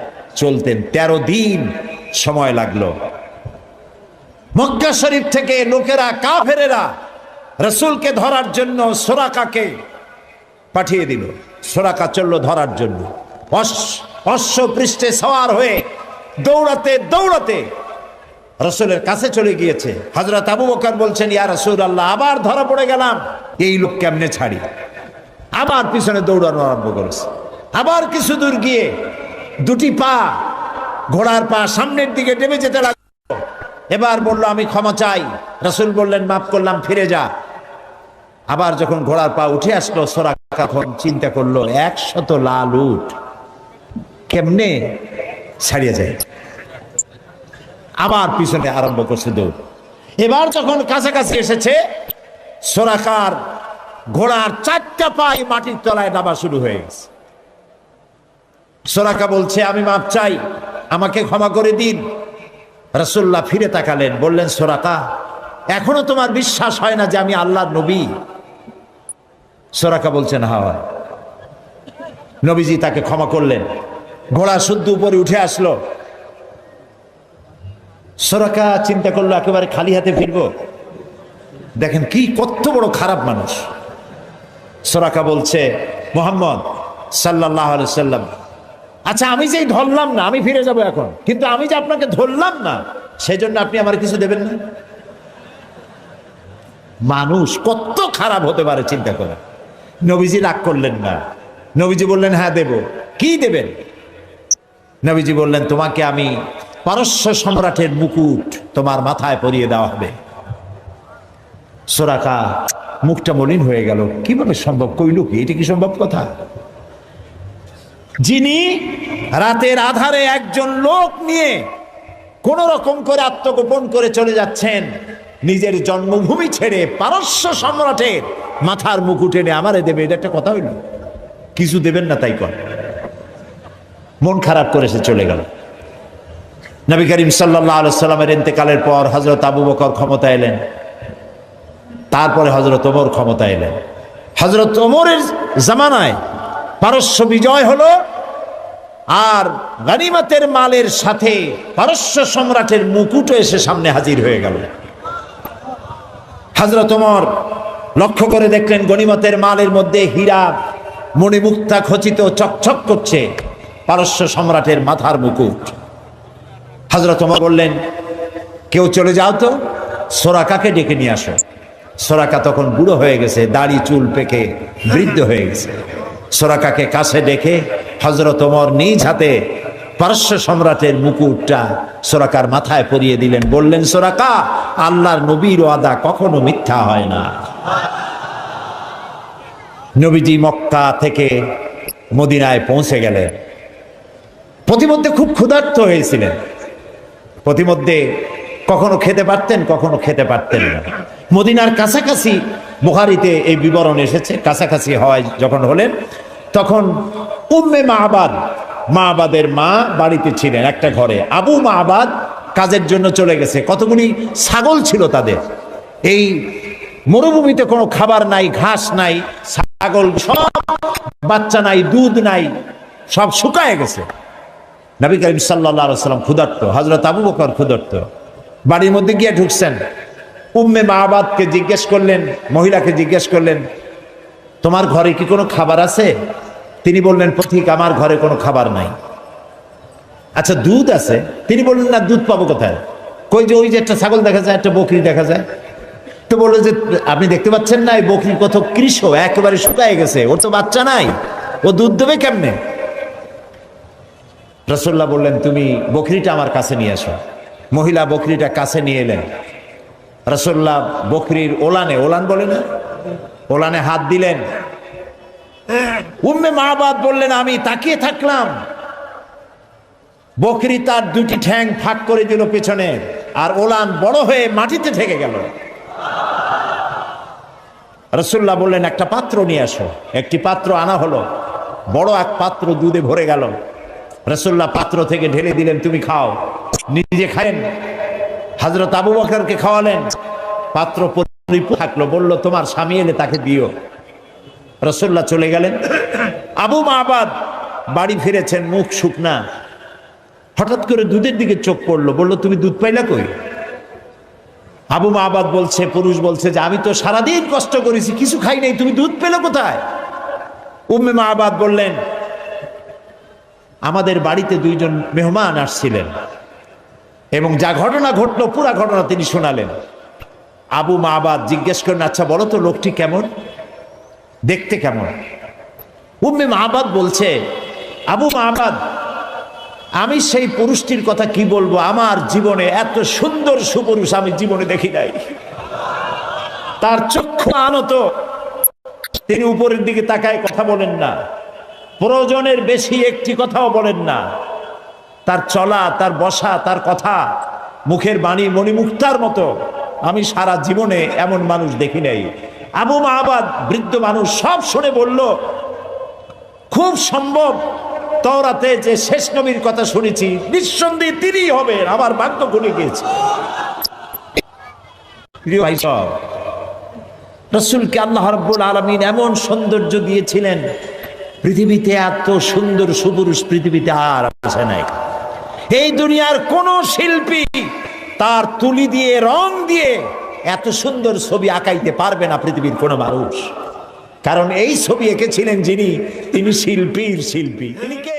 চলতেন। 13 দিন সময় লাগলো। মক্কা শরীফ থেকে লোকেরা, কাফেরেরা রাসূলকে ধরার জন্য সুরাকাকে পাঠিয়ে দিল। সুরাকা চলল ধরার জন্য, অশ্ব পৃষ্ঠে সওয়ার হয়ে দৌড়াতে দৌড়াতে রাসূলের কাছে চলে গিয়েছে। হযরত আবু বকর বলছেন, ইয়া রাসূলুল্লাহ, আবার ধরা পড়ে গেলাম, এই লোক কেমনে ছাড়ি? আবার পিছনে দৌড়ানো আরম্ভ করেছে। আবার কিছু দূর গিয়ে দুটি পা, ঘোড়ার পা সামনের দিকে টেনে যেতে লাগলো। এবার বলল, আমি ক্ষমা চাই। রাসূল বললেন, মাফ করলাম, ফিরে যা। আবার যখন ঘোড়ার পা উঠে আসলো, সুরাকা তখন চিন্তা করলো, 100 লাল উট কেমনে ছাড়িয়ে যায়। আবার পিছনে আরম্ভ করছে দৌড়। এবার যখন কাছাকাছি এসেছে, সুরাকার ঘোড়ার 4টা পাই মাটির তলায় নামা শুরু হয়ে গেছে। সুরাকা বলছে, আমি মাপ চাই, আমাকে ক্ষমা করে দিন। রাসূলুল্লাহ ফিরে তাকালেন, বললেন, সুরাকা, এখনো তোমার বিশ্বাস হয় না যে আমি আল্লাহর নবী? সুরাকা বলছেন, হ্যাঁ। নবীজি তাকে ক্ষমা করলেন। ঘোড়া শুদ্ধ উপরে উঠে আসলো। সুরাকা চিন্তা করলো, একেবারে খালি হাতে ফিরবো? দেখেন কি কত বড় খারাপ মানুষ। সুরাকা বলছে, মুহাম্মদ সাল্লাল্লাহু আলাইহি ওয়াসাল্লাম, আচ্ছা আমি যেই ধরলাম না, আমি ফিরে যাব এখন, কিন্তু আমি যে আপনাকে ধরলাম না, সেজন্য আপনি আমার কিছু দেবেন না? মানুষ কত খারাপ হতে পারে চিন্তা করে। নবীজি রাগ করলেন না। নবীজি বললেন, হ্যাঁ দেব। কি দেবেন? নবীজি বললেন, তোমাকে আমি পারস্য সম্রাটের মুকুট তোমার মাথায় পরিয়ে দেওয়া হবে। সুরাকা মুখটা মলিন হয়ে গেল। কিভাবে সম্ভব? কইল কি? এটা কি সম্ভব কথা? যিনি রাতের আধারে একজন লোক নিয়ে কোন রকম করে আত্মগোপন করে চলে যাচ্ছেন, নিজের জন্মভূমি ছেড়ে পারস্য সম্রাটের মাথার মুকুট এনে আমারে দেবে, এটা একটা কথা হইল? কিছু দেবেন না তাই কর। মন খারাপ করে সে চলে গেল। নবী করিম সাল্লাল্লাহু আলাইহি ওয়াসাল্লামের ইন্তেকালের পর হযরত আবু বকর ক্ষমতা এলেন, তারপরে হযরত ওমর ক্ষমতা এলেন। হযরত ওমরের জামানায় পারস্য বিজয় হলো, আর গনিমতের মালের সাথে পারস্য সম্রাটের মুকুটও এসে সামনে হাজির হয়ে গেল। হযরত ওমর লক্ষ্য করে দেখলেন গনিমতের মালের মধ্যে হীরা মণিমুক্তা খচিত চকচক করছে, পারস্য সম্রাটের মাথার মুকুট। হযরত ওমর বললেন, কেউ চলে যাও তো, সুরাকাকে ডেকে নিয়ে আসো। সুরাকা তখন বুড়ো হয়ে গেছে, দাড়ি চুল পেকে বৃদ্ধ হয়ে গেছে। সুরাকাকে কাছে ডেকে হযরত ওমর নিজ হাতে পারস্য সম্রাটের মুকুটটা সুরাকার মাথায় পরিয়ে দিলেন। বললেন, সুরাকা, আল্লাহর নবীর ওয়াদা কখনো মিথ্যা হয় না। নবীজি মক্কা থেকে মদিনায় পৌঁছে গেলেন। প্রতিমধ্যে খুব ক্ষুধার্ত হয়েছিলেন। প্রতিমধ্যে কখনো খেতে পারতেন, কখনো খেতে পারতেন না। মদিনার কাছাকাছি, বুখারীতে এই বিবরণ এসেছে, কাছাকাছি হয় যখন হলেন, তখন উম্মে মা'বাদ, মা'বাদের মা বাড়িতে ছিলেন একটা ঘরে। আবু মা'বাদ কাজের জন্য চলে গেছে। কতগুলি ছাগল ছিল তাদের। এই মরুভূমিতে কোনো খাবার নাই, ঘাস নাই, ছাগল সব, বাচ্চা নাই, দুধ নাই, সব শুকায় গেছে। নবী করিম সাল্লাল্লাহু আলাইহি ওয়াসাল্লাম ক্ষুধার্ত, হযরত আবু বকর ক্ষুধার্ত, বাড়ির মধ্যে গিয়ে ঢুকছেন। উম্মে মাবাদকে জিজ্ঞেস করলেন, মহিলাকে জিজ্ঞেস করলেন, তোমার ঘরে কি কোনো খাবার আছে? তিনি বললেন, পথিক, আমার ঘরে কোনো খাবার নাই। আচ্ছা, দুধ আছে? তিনি বললেন, না, দুধ পাবো কোথায়? কই যে ওই যে একটা ছাগল দেখা যায়, একটা বকরি দেখা যায়। তো বললো যে, আপনি দেখতে পাচ্ছেন না এই বকরি কত কৃষ, একেবারে শুকায় গেছে, ওর তো বাচ্চা নাই, ও দুধ দেবে কেমনে? রাসূলুল্লাহ বললেন, তুমি বকরিটা আমার কাছে নিয়ে আসো। মহিলা বকরিটা কাছে নিয়ে এলেন। রাসূলুল্লাহ বকরির ওলানে, ওলান বলে না, ওলানে হাত দিলেন। উম্মে মাবাদ বললেন, আমি তাকিয়ে থাকলাম, বকরি তার দুটি ঠ্যাং ফাঁক করে দিল পেছনে, আর ওলান বড় হয়ে মাটিতে ঠেকে গেল। রাসূলুল্লাহ বললেন, একটা পাত্র নিয়ে আসো। একটি পাত্র আনা হলো, বড় এক পাত্র দুধে ভরে গেল। রাসূলুল্লাহ পাত্র থেকে ঢেলে দিলেন, তুমি খাও। নিজে খায়েন, হযরত আবু বকরকে খাওয়ালেন। পাত্র পরিপূর্ণ থাকলো। বলল, তোমার স্বামী এলে তাকে দিও। রাসূলুল্লাহ চলে গেলেন। আবু মাবাদ বাড়ি ফিরেছেন, মুখ শুকনা। হঠাৎ করে দুধের দিকে চোখ পড়লো। বলল, তুমি দুধ পাইলা কই? আবু মাবাদ বলছে, পুরুষ বলছে যে, আমি তো সারাদিন কষ্ট করেছি, কিছু খাই নাই, তুমি দুধ পেলে কোথায়? উম্মে মাবাদ বললেন, আমাদের বাড়িতে দুইজন মেহমান আসছিলেন এবং যা ঘটনা ঘটলো পুরা ঘটনা তিনি শোনালেন। আবু মাবাদ জিজ্ঞেস করেন, আচ্ছা বলো তো লোকটি কেমন, দেখতে কেমন? উম্মে মাবাদ বলছে, আবু মাবাদ, আমি সেই পুরুষটির কথা কি বলবো, আমার জীবনে এত সুন্দর সুপুরুষ আমি জীবনে দেখি নাই। তার চক্ষু আনত, তিনি উপরের দিকে তাকায় কথা বলেন না, প্রয়োজনের বেশি একটি কথাও বলেন না। তার চলা, তার বসা, তার কথা, মুখের বাণী মণিমুক্তার মতো আমি সারা জীবনে এমন মানুষ দেখি নাই। আবু মাবাদ বৃদ্ধ মানুষ সব শুনে বলল, খুব সম্ভব তাওরাতে যে শেষ নবীর কথা শুনেছি নিঃসন্দেহে তিনিই হবেন, আমার ভাগ্য খুলে গিয়েছে। প্রিয় ভাই সব, রাসূলকে আল্লাহ রাব্বুল আলামিন এমন সৌন্দর্য দিয়েছিলেন, পৃথিবীতে এত সুন্দর সুপুরুষ পৃথিবীতে আর আছে নাই। এই দুনিয়ার কোন শিল্পী তার তুলি দিয়ে রং দিয়ে এত সুন্দর ছবি আঁকাইতে পারবে না পৃথিবীর কোন মানুষ। কারণ এই ছবি এঁকেছিলেন যিনি, তিনি শিল্পীর শিল্পী। তিনি কে?